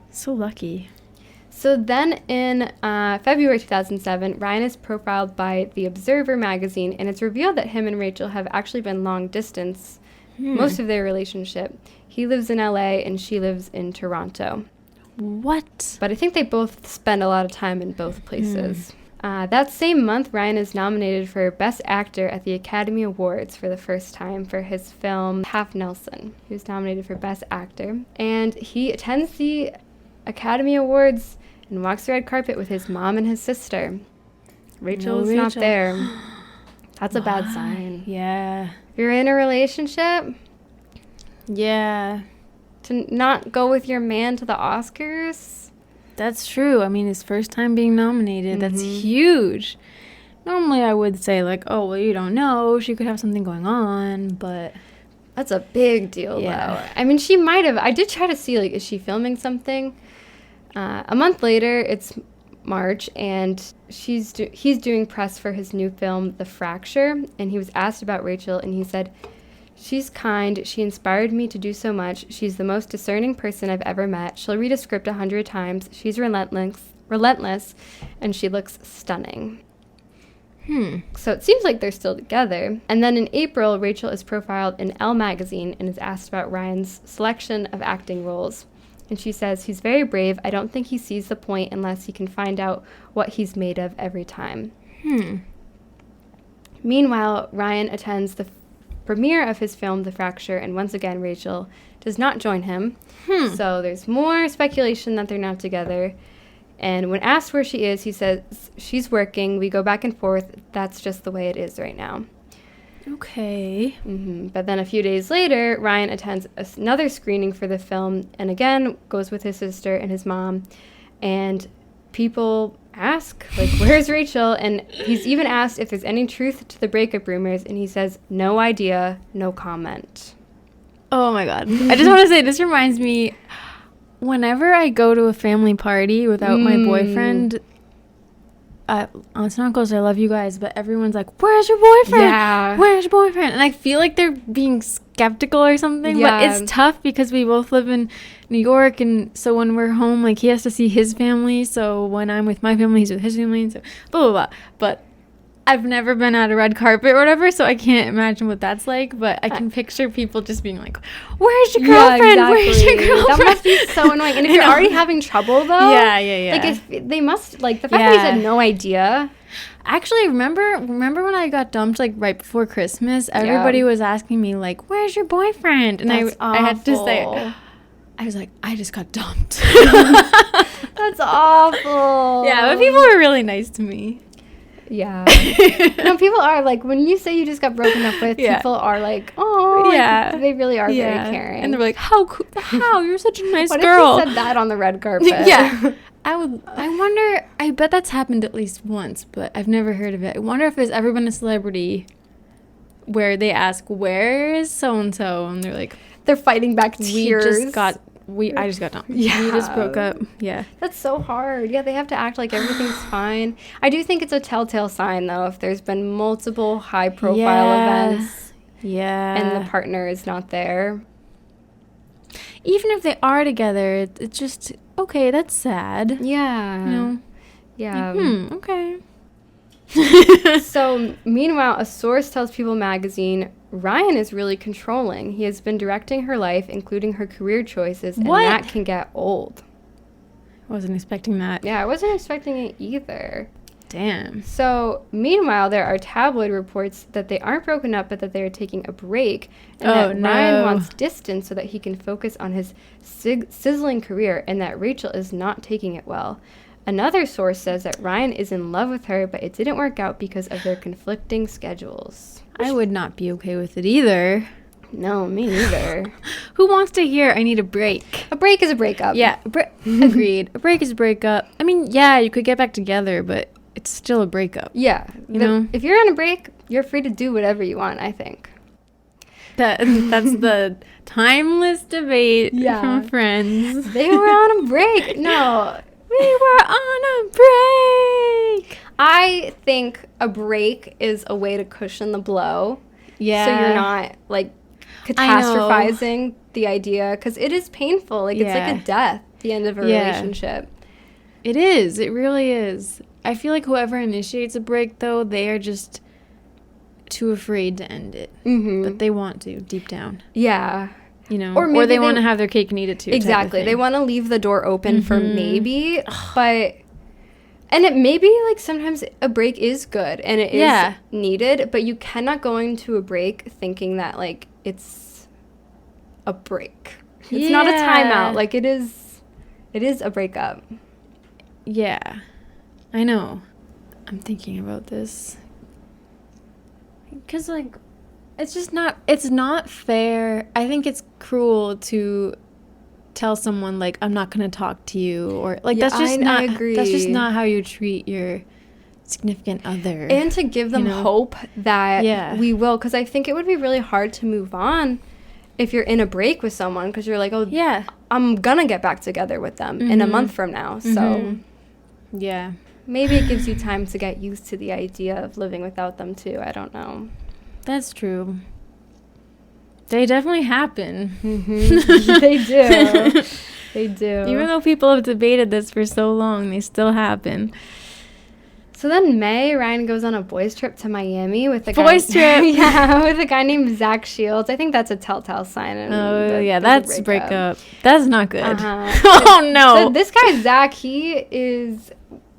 So lucky. So then in February 2007, Ryan is profiled by The Observer magazine, and it's revealed that him and Rachel have actually been long distance most of their relationship. He lives in LA and she lives in Toronto. What? But I think they both spend a lot of time in both places. That same month, Ryan is nominated for Best Actor at the Academy Awards for the first time for his film Half Nelson. He was nominated for Best Actor. And he attends the Academy Awards and walks the red carpet with his mom and his sister. Rachel is not there. That's a bad sign. Yeah. If you're in a relationship, yeah, to not go with your man to the Oscars. That's true. I mean, his first time being nominated, that's huge. Normally I would say, like, oh, well, you don't know. She could have something going on, but... That's a big deal, though. I mean, she might have. I did try to see, like, is she filming something? A month later, it's March, and he's doing press for his new film, The Fracture, and he was asked about Rachel, and he said, she's kind. She inspired me to do so much. She's the most discerning person I've ever met. She'll read a script 100 times. She's relentless, and she looks stunning. So it seems like they're still together. And then in April, Rachel is profiled in Elle magazine and is asked about Ryan's selection of acting roles. And she says, he's very brave. I don't think he sees the point unless he can find out what he's made of every time. Meanwhile, Ryan attends the premiere of his film, The Fracture, and once again, Rachel does not join him. So there's more speculation that they're not together. And when asked where she is, he says, she's working. We go back and forth. That's just the way it is right now. Okay. But then a few days later, Ryan attends another screening for the film and again goes with his sister and his mom. And people ask, like, where's Rachel? And he's even asked if there's any truth to the breakup rumors. And he says, no idea, no comment. Oh, my God. I just want to say, this reminds me... Whenever I go to a family party without my boyfriend, aunts and uncles, I love you guys, but everyone's like, where's your boyfriend? Yeah. Where's your boyfriend? And I feel like they're being skeptical or something, but it's tough because we both live in New York, and so when we're home, like, he has to see his family, so when I'm with my family, he's with his family, and so blah, blah, blah. But I've never been at a red carpet or whatever, so I can't imagine what that's like, but I can picture people just being like, where's your girlfriend? Yeah, exactly. Where's your girlfriend? That must be so annoying. And if you're already having trouble, though. Yeah. Like, if they must, like, the fact that he's had no idea. Actually, remember when I got dumped, like, right before Christmas? Everybody was asking me, like, where's your boyfriend? And I had to say, I was like, I just got dumped. That's awful. Yeah, but people were really nice to me. Yeah. No, people are like, when you say you just got broken up with, people are like, oh, yeah, like, they really are very caring. And they're like, how you're such a nice what girl. What if you said that on the red carpet? Yeah. I wonder, I bet that's happened at least once, but I've never heard of it. I wonder if there's ever been a celebrity where they ask, where is so-and-so? And they're like, they're fighting back tears. I just got dumped. Yeah. We just broke up. Yeah. That's so hard. Yeah, they have to act like everything's fine. I do think it's a telltale sign, though, if there's been multiple high-profile events and the partner is not there. Even if they are together, it's just, okay, that's sad. Yeah. You know? Yeah. Like, okay. So, meanwhile, a source tells People magazine, Ryan is really controlling. He has been directing her life, including her career choices, and that can get old. I wasn't expecting that. Yeah, I wasn't expecting it either. Damn. So, meanwhile, there are tabloid reports that they aren't broken up, but that they are taking a break, and that Ryan wants distance so that he can focus on his sizzling career, and that Rachel is not taking it well. Another source says that Ryan is in love with her, but it didn't work out because of their conflicting schedules. I would not be okay with it either. No, me neither. Who wants to hear I need a break? A break is a breakup. Yeah, agreed. A break is a breakup. I mean, yeah, you could get back together, but it's still a breakup. Yeah. You know? If you're on a break, you're free to do whatever you want, I think. That's the timeless debate from Friends. They were on a break. No. We were on a break. I think a break is a way to cushion the blow. Yeah. So you're not, like, catastrophizing the idea. Because it is painful. Like, it's like a death at the end of a relationship. It is. It really is. I feel like whoever initiates a break, though, they are just too afraid to end it. Mm-hmm. But they want to, deep down. Yeah. You know, or they want to have their cake and eat it too. Exactly. They want to leave the door open for maybe, but, and it maybe, like, sometimes a break is good and it is needed, but you cannot go into a break thinking that, like, it's a break. It's not a timeout. Like, it is a breakup. Yeah. I know. I'm thinking about this. Because, like, it's not fair. I think it's cruel to tell someone, like, I'm not going to talk to you, or, like, that's just not how you treat your significant other. And to give them hope that we will, because I think it would be really hard to move on if you're in a break with someone, because you're like, I'm going to get back together with them in a month from now. So, maybe it gives you time to get used to the idea of living without them, too. I don't know. That's true. They definitely happen. Mm-hmm. They do. They do. Even though people have debated this for so long, they still happen. So then Ryan goes on a boys trip to Miami with a boys trip. With a guy named Zach Shields. I think that's a telltale sign. That's a breakup. That's not good. Oh no. So this guy Zach, he is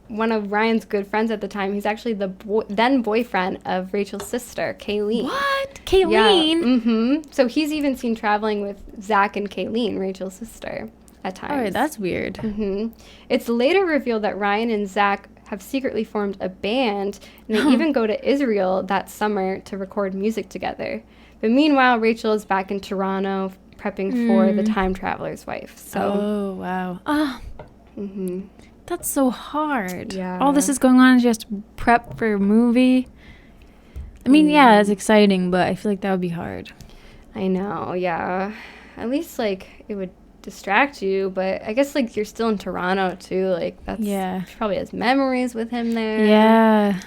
one of Ryan's good friends at the time. He's actually the then boyfriend of Rachel's sister, Kayleen. What? Kayleen? Yeah. Mm-hmm. So he's even seen traveling with Zach and Kayleen, Rachel's sister, at times. Oh, that's weird. Mm-hmm. It's later revealed that Ryan and Zach have secretly formed a band, and they even go to Israel that summer to record music together. But meanwhile, Rachel is back in Toronto prepping for The Time Traveler's Wife. So. Oh, wow. Oh. Mm-hmm. That's so hard. Yeah. All this is going on, just prep for a movie. I mean, yeah, it's exciting, but I feel like that would be hard. I know, yeah. At least, like, it would distract you, but I guess, like, you're still in Toronto, too. Like, that's... Yeah. She probably has memories with him there. Yeah.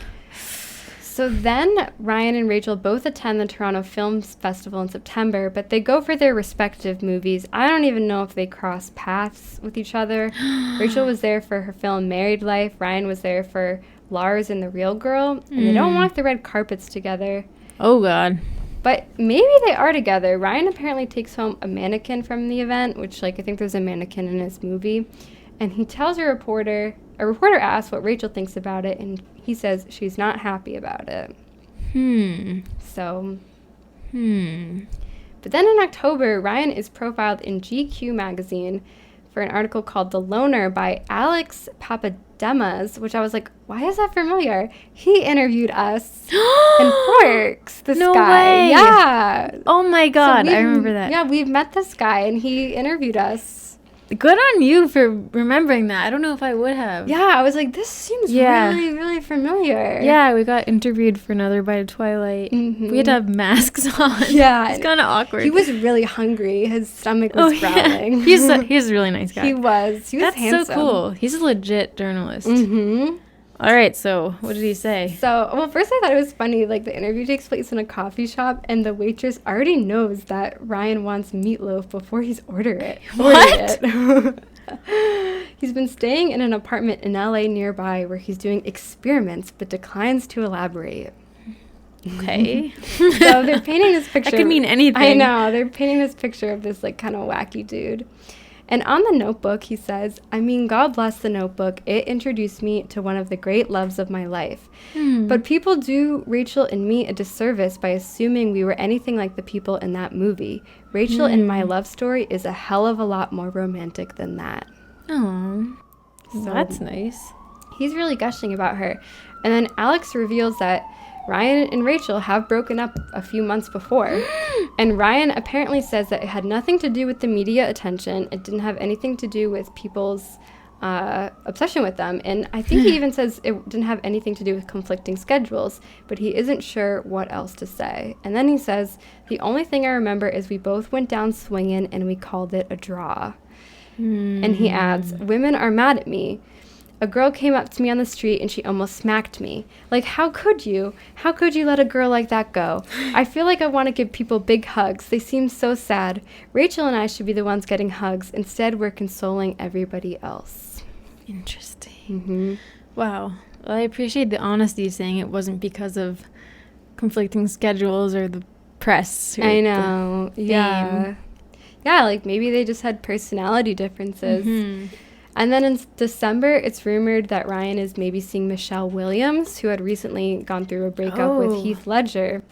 So then Ryan and Rachel both attend the Toronto Film Festival in September, but they go for their respective movies. I don't even know if they cross paths with each other. Rachel was there for her film Married Life. Ryan was there for Lars and the real girl, and they don't walk the red carpets together. Oh, God. But maybe they are together. Ryan apparently takes home a mannequin from the event, which, like, I think there's a mannequin in his movie. And he tells a reporter asks what Rachel thinks about it, and he says she's not happy about it. But then in October, Ryan is profiled in GQ magazine for an article called The Loner by Alex Papademas, which I was like, why is that familiar? He interviewed us in Forks, this No guy. way. Yeah. Oh, my God. I remember that. Yeah, we've met this guy, and he interviewed us. Good on you for remembering that. I don't know if I would have. Yeah, I was like, this seems really, really familiar. Yeah, we got interviewed for Another Bite of Twilight. We had to have masks on. Yeah. It's kind of awkward. He was really hungry. His stomach was growling. Yeah. He's a really nice guy. He was That's handsome. so cool. He's a legit journalist. All right, so what did he say? So, well, first I thought it was funny, like, the interview takes place in a coffee shop, and the waitress already knows that Ryan wants meatloaf before he's ordered it. He's been staying in an apartment in LA nearby where he's doing experiments, but declines to elaborate. Okay. So they're painting this picture. That could mean anything. I know. They're painting this picture of this, like, kind of wacky dude. And on the notebook, he says, I mean, God bless the notebook. It introduced me to one of the great loves of my life. But people do Rachel and me a disservice by assuming we were anything like the people in that movie. Rachel and my love story is a hell of a lot more romantic than that. Oh, So that's nice. He's really gushing about her. And then Alex reveals that Ryan and Rachel have broken up a few months before. And Ryan apparently says that it had nothing to do with the media attention. It didn't have anything to do with people's obsession with them. And I think he even says it didn't have anything to do with conflicting schedules, but he isn't sure what else to say. And then he says, the only thing I remember is we both went down swinging and we called it a draw. And he adds, women are mad at me. A girl came up to me on the street and she almost smacked me. Like, how could you? How could you let a girl like that go? I feel like I want to give people big hugs. They seem so sad. Rachel and I should be the ones getting hugs. Instead, we're consoling everybody else. Interesting. Wow. Well, I appreciate the honesty saying it wasn't because of conflicting schedules or the press. Or I know. Yeah. Yeah, like maybe they just had personality differences. And then in December, it's rumored that Ryan is maybe seeing Michelle Williams, who had recently gone through a breakup with Heath Ledger.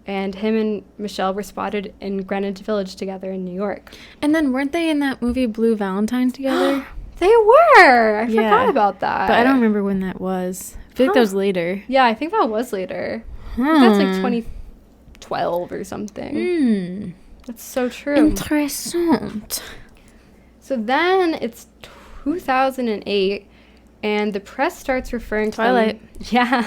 And him and Michelle were spotted in Greenwich Village together in New York. And then weren't they in that movie Blue Valentine together? They were! I forgot about that. But I don't remember when that was. I feel like that was later. Yeah, I think that was later. I think that's like 2012 or something. That's so true. Interessant. So then it's 2008, and the press starts referring to Twilight. Yeah.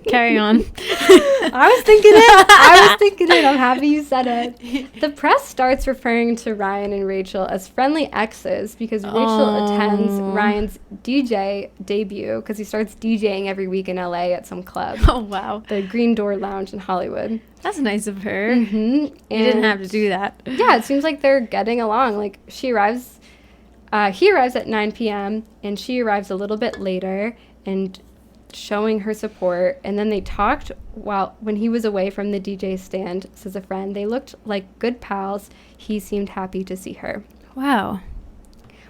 Carry on. I was thinking it. I'm happy you said it. The press starts referring to Ryan and Rachel as friendly exes because Rachel attends Ryan's DJ debut because he starts DJing every week in LA at some club. Oh, wow. The Green Door Lounge in Hollywood. That's nice of her. You didn't have to do that. Yeah, it seems like they're getting along. Like, he arrives at 9 p.m. and she arrives a little bit later and showing her support. And then they talked when he was away from the DJ stand, says a friend. They looked like good pals. He seemed happy to see her. Wow.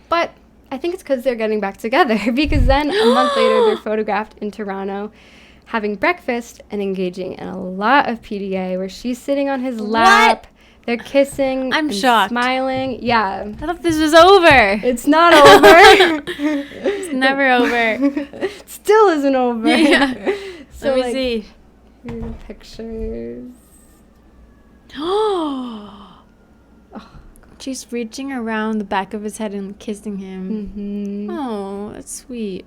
But I think it's because they're getting back together because then a month later they're photographed in Toronto having breakfast and engaging in a lot of PDA where she's sitting on his lap. They're kissing. I'm and shocked. Smiling. Yeah. I thought this was over. It's not over. It's never over. It still isn't over. Yeah. So, Let me see. Here are the pictures. She's reaching around the back of his head and kissing him. Oh, that's sweet.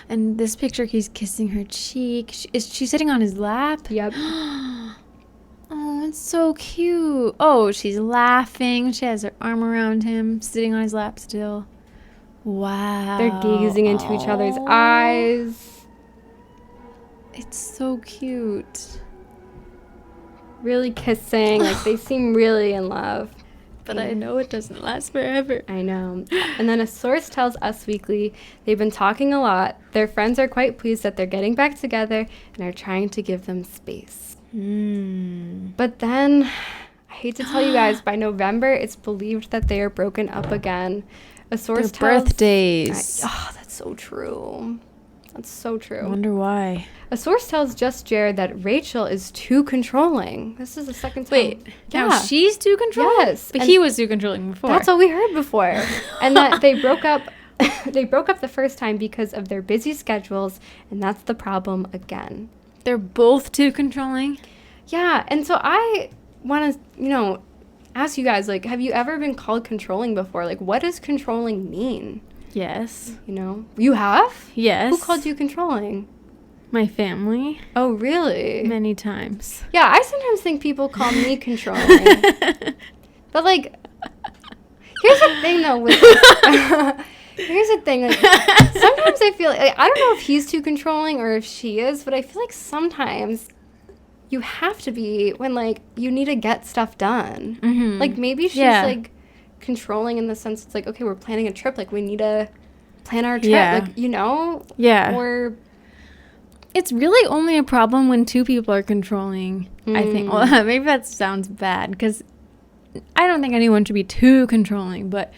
And this picture, he's kissing her cheek. Is she sitting on his lap? Yep. Oh, it's so cute. Oh, she's laughing. She has her arm around him, sitting on his lap still. Wow. They're gazing into each other's eyes. It's so cute. Really kissing. Like, they seem really in love. But I know it doesn't last forever. I know. And then a source tells Us Weekly they've been talking a lot. Their friends are quite pleased that they're getting back together and are trying to give them space. But then, I hate to tell you guys, by November, it's believed that they are broken up again. A source tells... birthdays. That's so true. That's so true. I wonder why. A source tells Just Jared that Rachel is too controlling. This is the second time. Wait, now she's too controlling? Yes. But he was too controlling before. That's what we heard before. And that they broke up. They broke up the first time because of their busy schedules, and that's the problem again. They're both too controlling? Yeah, and so I want to, ask you guys, like, have you ever been called controlling before? Like, what does controlling mean? Yes. You have? Yes. Who called you controlling? My family. Oh, really? Many times. Yeah, I sometimes think people call me controlling. But, like, here's the thing, though. Here's the thing. Like, sometimes I feel like, I don't know if he's too controlling or if she is, but I feel like sometimes you have to be when, like, you need to get stuff done. Mm-hmm. Like, maybe she's, like, controlling in the sense it's like, okay, we're planning a trip. Like, we need to plan our trip. Yeah. Like, Yeah. Or... It's really only a problem when two people are controlling, I think. Well, maybe that sounds bad, because I don't think anyone should be too controlling, but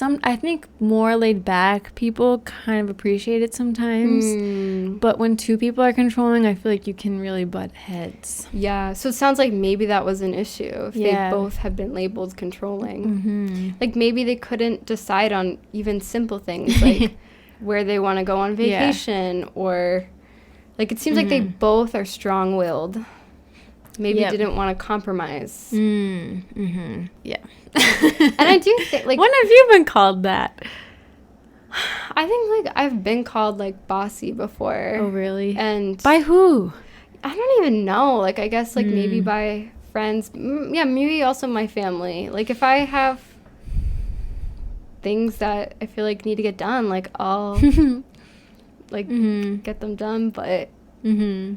I think more laid back people kind of appreciate it sometimes. But when two people are controlling, I feel like you can really butt heads. Yeah, so it sounds like maybe that was an issue if they both have been labeled controlling. Mm-hmm. Like, maybe they couldn't decide on even simple things, like where they want to go on vacation, or... Like, it seems like they both are strong-willed. Maybe didn't want to compromise. Yeah. And I do think, like... When have you been called that? I think, like, I've been called, like, bossy before. Oh, really? And... By who? I don't even know. Like, I guess, like, maybe by friends. Yeah, maybe also my family. Like, if I have things that I feel like need to get done, like, I'll... like, get them done, but I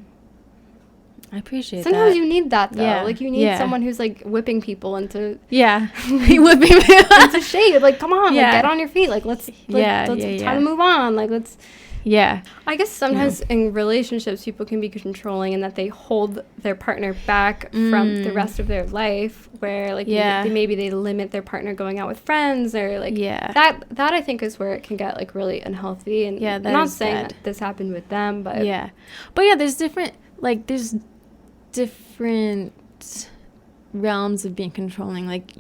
appreciate sometimes that. You need that, though. Yeah. Like, you need someone who's, like, whipping people into... Yeah. Whipping people into shape. Like, come on, like, get on your feet. Like, let's time to move on. Like, let's... Yeah. I guess sometimes in relationships, people can be controlling in that they hold their partner back from the rest of their life, where, like, maybe they limit their partner going out with friends, or, like, that I think is where it can get, like, really unhealthy. And I'm not saying that this happened with them, but... Yeah. But, yeah, there's different realms of being controlling. Like,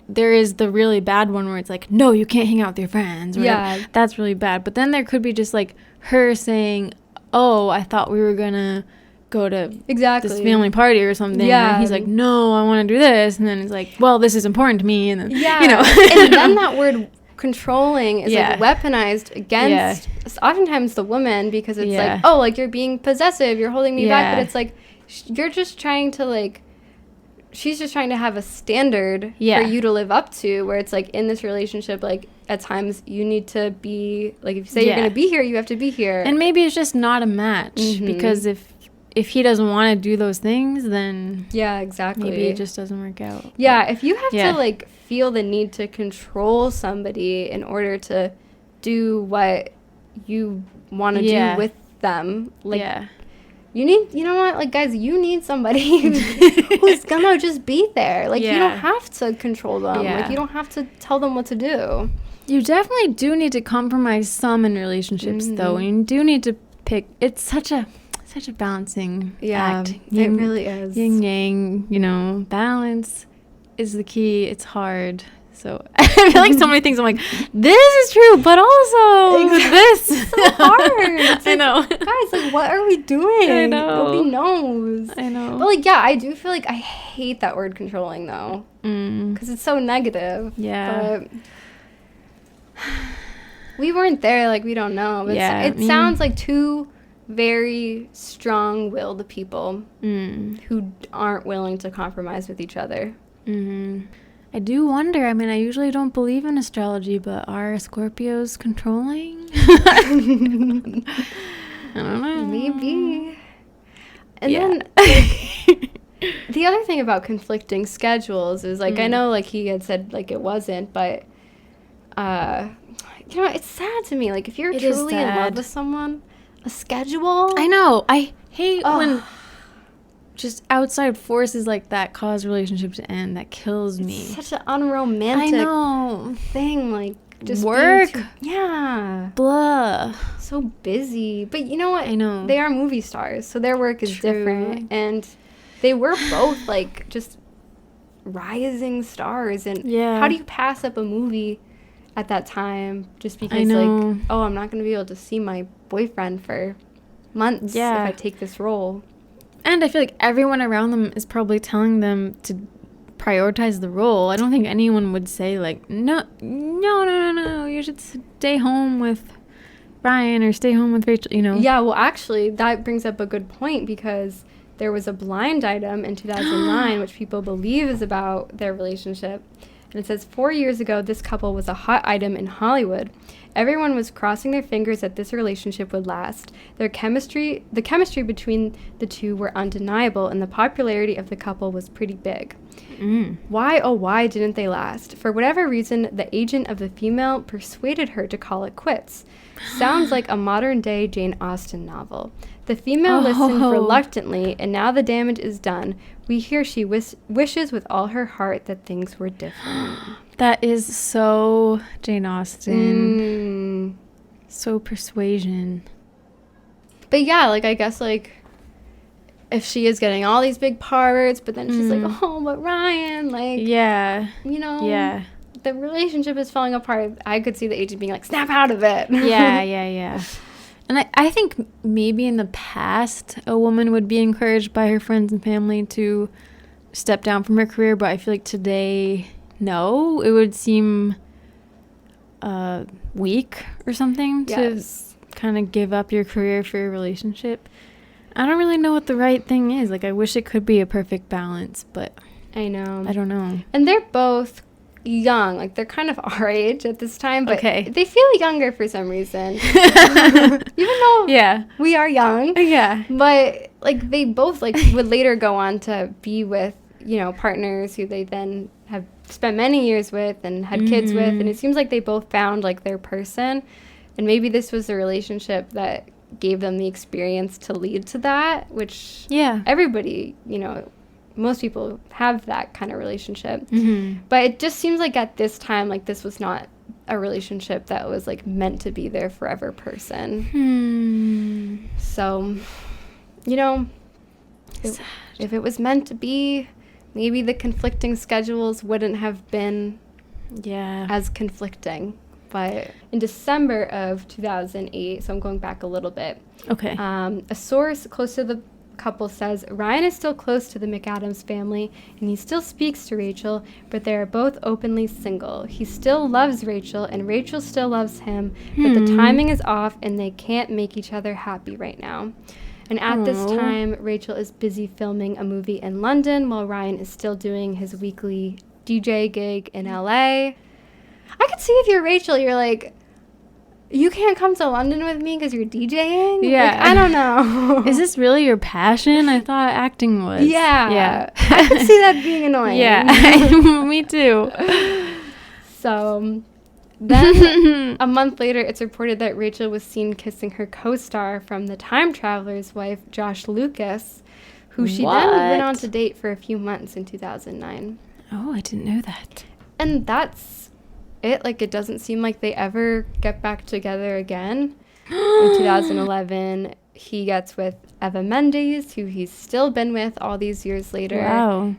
there is the really bad one where it's like, no, you can't hang out with your friends. Yeah. That's really bad. But then there could be just, like, her saying, oh, I thought we were gonna go to this family party or something. And he's like, no, I want to do this. And then it's like, well, this is important to me. And then, and then that word controlling is like weaponized against oftentimes the woman, because it's like, oh, like, you're being possessive, you're holding me back. But it's like, you're just trying to, like, she's just trying to have a standard for you to live up to, where it's like, in this relationship, like, at times you need to be, like, if you say you're going to be here, you have to be here. And maybe it's just not a match, because if he doesn't want to do those things, then maybe it just doesn't work out. Yeah, if you have to, like, feel the need to control somebody in order to do what you want to do with them, like, you need, you know what, like, guys, you need somebody who's gonna just be there. Like, you don't have to control them. Like, you don't have to tell them what to do. You definitely do need to compromise some in relationships, though. And you do need to pick. It's such a balancing act. It really is. Yin yang, balance is the key. It's hard. So I feel like so many things I'm like, this is true, but also this. It's so hard. I know. Guys, like, what are we doing? I know. Nobody knows. I know. But, like, I do feel like I hate that word controlling, though. Because it's so negative. Yeah. But we weren't there. Like, we don't know. But it sounds like two very strong-willed people who aren't willing to compromise with each other. I do wonder, I mean, I usually don't believe in astrology, but are Scorpios controlling? I don't know. Maybe. And then, like, the the other thing about conflicting schedules is, like, I know, like, he had said, like, it wasn't, but, you know, it's sad to me. Like, if you're truly in love with someone, a schedule. I know. I hate when just outside forces like that cause relationships to end. That kills me. It's such an unromantic thing. Like, just work. Blah. So busy. But you know what? I know. They are movie stars, so their work is different. And they were both, like, just rising stars. And how do you pass up a movie at that time just because, like, oh, I'm not going to be able to see my boyfriend for months if I take this role. And I feel like everyone around them is probably telling them to prioritize the role. I don't think anyone would say, like, no, you should stay home with Ryan or stay home with Rachel, you know. Yeah, well, actually, that brings up a good point, because there was a blind item in 2009 which people believe is about their relationship. And it says, 4 years ago, this couple was a hot item in Hollywood. Everyone was crossing their fingers that this relationship would last. The chemistry between the two were undeniable, and the popularity of the couple was pretty big. Why, oh why didn't they last? For whatever reason, the agent of the female persuaded her to call it quits. Sounds like a modern-day Jane Austen novel. The female listened reluctantly, and now the damage is done. We hear she wishes with all her heart that things were different. That is so Jane Austen. So persuasion. But yeah, like, I guess, like, if she is getting all these big parts, but then she's like, oh, but Ryan, like, you know, the relationship is falling apart. I could see the agent being like, snap out of it. Yeah. And I think maybe in the past, a woman would be encouraged by her friends and family to step down from her career, but I feel like today, no, it would seem weak or something to kind of give up your career for your relationship. I don't really know what the right thing is. Like, I wish it could be a perfect balance, but I know. I don't know. And they're both young. Like, they're kind of our age at this time, but they feel younger for some reason. Even though we are young. But, like, they both, like, would later go on to be with, you know, partners who they then have spent many years with and had kids with. And it seems like they both found, like, their person. And maybe this was a relationship that gave them the experience to lead to that, which everybody, you know, most people have that kind of relationship. But it just seems like at this time, like, this was not a relationship that was, like, meant to be their forever person. So, you know, if it was meant to be, maybe the conflicting schedules wouldn't have been as conflicting. But in December of 2008, so I'm going back a little bit. A source close to the couple says Ryan is still close to the McAdams family, and he still speaks to Rachel, but they are both openly single. He still loves Rachel, and Rachel still loves him, but the timing is off, and they can't make each other happy right now. And at this time, Rachel is busy filming a movie in London, while Ryan is still doing his weekly DJ gig in LA. I could see if you're Rachel, you're like, you can't come to London with me because you're DJing? Like, I don't know. Is this really your passion? I thought acting was. Yeah. I could see that being annoying. Me too. So then a month later, it's reported that Rachel was seen kissing her co-star from The Time Traveler's wife, Josh Lucas, who she then went on to date for a few months in 2009. Oh, I didn't know that. And that's it. Like, it doesn't seem like they ever get back together again. In 2011, he gets with Eva Mendes, who he's still been with all these years later.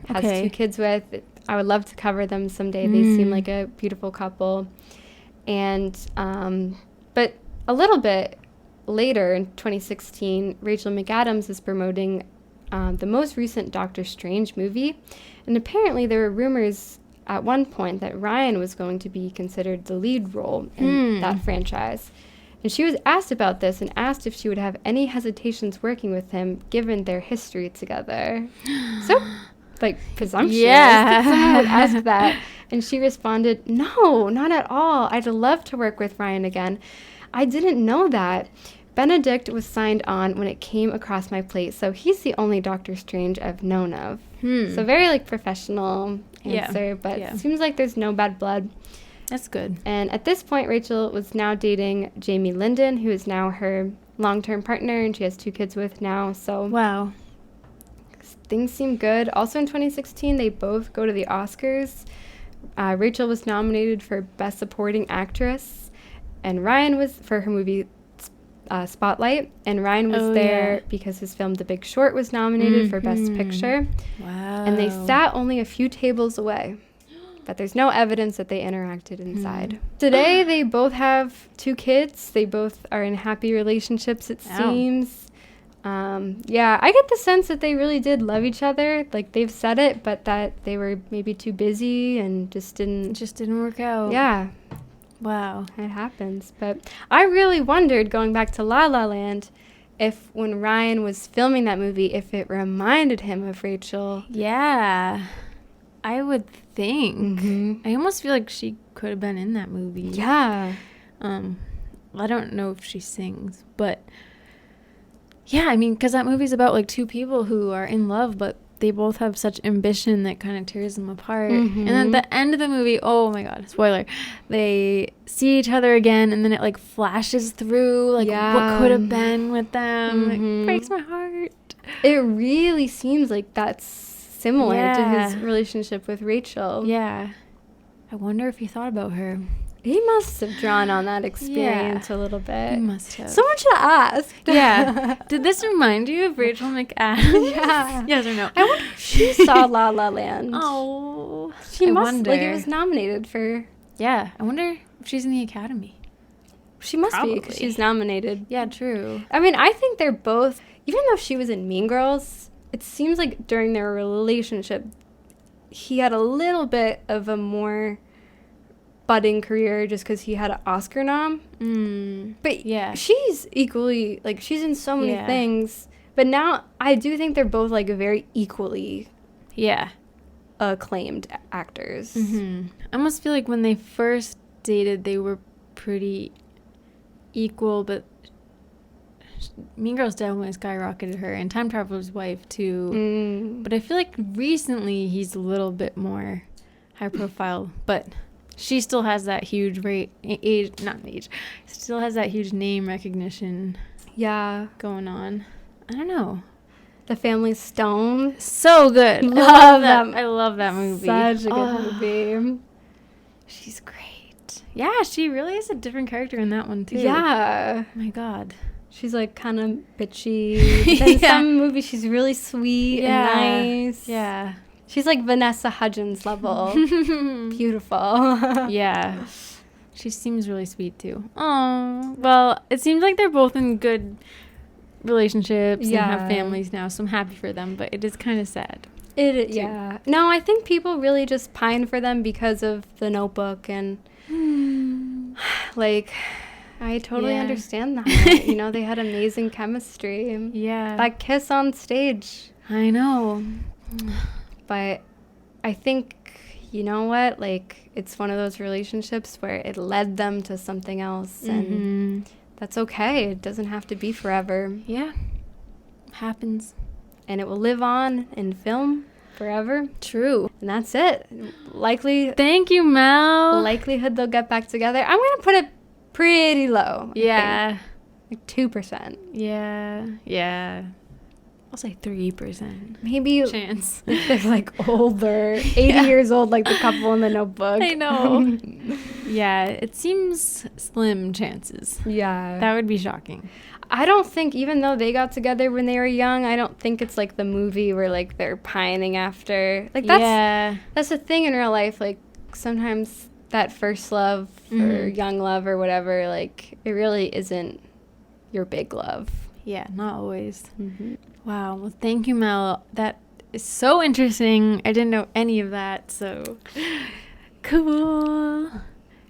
Has 2 kids with. I would love to cover them someday. They seem like a beautiful couple. And but a little bit later, in 2016, Rachel McAdams is promoting the most recent Doctor Strange movie. And apparently there were rumors at one point that Ryan was going to be considered the lead role in that franchise. And she was asked about this and asked if she would have any hesitations working with him given their history together. So, like, presumptuous. Someone would ask that. And she responded, no, not at all. I'd love to work with Ryan again. I didn't know that. Benedict was signed on when it came across my plate, so he's the only Doctor Strange I've known of. So very, like, professional answer, but it seems like there's no bad blood. That's good. And at this point, Rachel was now dating Jamie Linden, who is now her long-term partner, and she has 2 kids with now. So wow, things seem good. Also in 2016, they both go to the Oscars. Rachel was nominated for Best Supporting Actress, and Ryan was for her movie Spotlight, and Ryan was there because his film The Big Short was nominated for Best Picture. Wow. And they sat only a few tables away, but there's no evidence that they interacted inside. Today, they both have 2 kids. They both are in happy relationships, it seems. Yeah, I get the sense that they really did love each other. Like, they've said it, but that they were maybe too busy and just didn't work out. Yeah. Wow. It happens. But I really wondered, going back to La La Land, if when Ryan was filming that movie, if it reminded him of Rachel. Yeah. I would think. I almost feel like she could have been in that movie. Yeah. I don't know if she sings, but yeah, I mean, because that movie's about like 2 people who are in love, but they both have such ambition that kind of tears them apart. And then at the end of the movie, oh my God, spoiler, they see each other again, and then it like flashes through like what could have been with them. It breaks my heart. It really seems like that's similar to his relationship with Rachel. Yeah. I wonder if he thought about her. He must have drawn on that experience a little bit. He must have. Someone should have asked. Yeah. Did this remind you of Rachel McAdams? Yeah. Yes or no? I wonder if she saw La La Land. Oh. She must. Like, it was nominated for. Yeah. I wonder if she's in the Academy. She must be, because she's nominated. Yeah, true. I mean, I think they're both, even though she was in Mean Girls, it seems like during their relationship, he had a little bit of a more budding career just because he had an Oscar nom. But yeah, she's equally, like, she's in so many things. But now I do think they're both like very equally acclaimed actors. I almost feel like when they first dated, they were pretty equal, but Mean Girls definitely skyrocketed her, and Time Traveler's Wife too. But I feel like recently he's a little bit more high profile, but she still has that huge still has that huge name recognition going on. I don't know. The Family Stone. So good. Love that. I love that movie. Such a good movie. She's great. Yeah, she really is a different character in that one too. Yeah. Oh my God. She's like kind of bitchy. But in some movies she's really sweet and nice. Yeah. She's like Vanessa Hudgens level. Beautiful. Yeah. She seems really sweet too. Oh, well, it seems like they're both in good relationships and have families now, so I'm happy for them, but it is kind of sad. Yeah. No, I think people really just pine for them because of The Notebook, and like, I totally understand that. You know, they had amazing chemistry. Yeah. That kiss on stage. I know. But I think, you know what, like, it's one of those relationships where it led them to something else, and that's okay. It doesn't have to be forever. Yeah. Happens. And it will live on in film forever. True. And that's it. Thank you, Mel. Likelihood they'll get back together. I'm going to put it pretty low. Yeah. Like 2%. Yeah. Yeah. I'll say 3%. Maybe chance. They're like older, 80 years old, like the couple in The Notebook. I know. Yeah, it seems slim chances. Yeah. That would be shocking. I don't think, even though they got together when they were young, I don't think it's like the movie where like they're pining after. Like that's the thing in real life. Like sometimes that first love or young love or whatever, like it really isn't your big love. Yeah, not always. Wow. Well, thank you, Mel. That is so interesting. I didn't know any of that, so cool.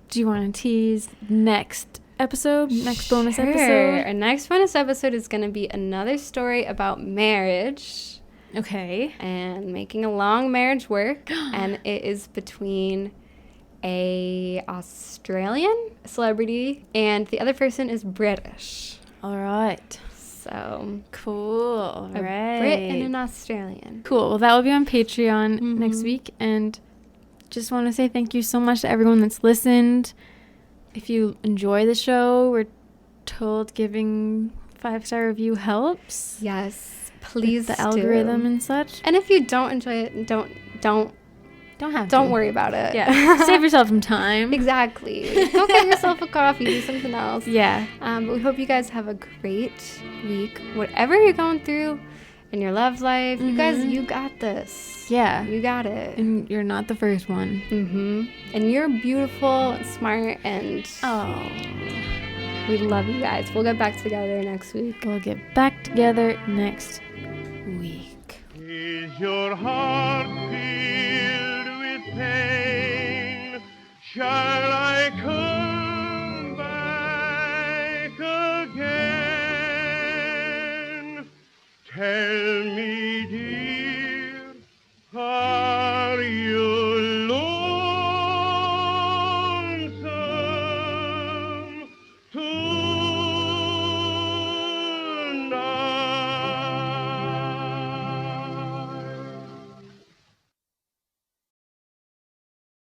Do you want to tease next bonus episode? Our next bonus episode is going to be another story about marriage. Okay. And making a long marriage work. And it is between a Australian celebrity and the other person is British. All right. So cool. All a right. Brit and an Australian. Cool. Well, that will be on Patreon next week. And just want to say thank you so much to everyone that's listened. If you enjoy the show, we're told giving 5-star review helps. Yes, please. The algorithm and such. And if you don't enjoy it, don't worry about it. Yeah. Save yourself some time. Exactly. Go get yourself a coffee, do something else. Yeah. But we hope you guys have a great week. Whatever you're going through in your love life, you guys, you got this. Yeah. You got it. And you're not the first one. And you're beautiful and smart, and we love you guys. We'll get back together next week. We'll get back together next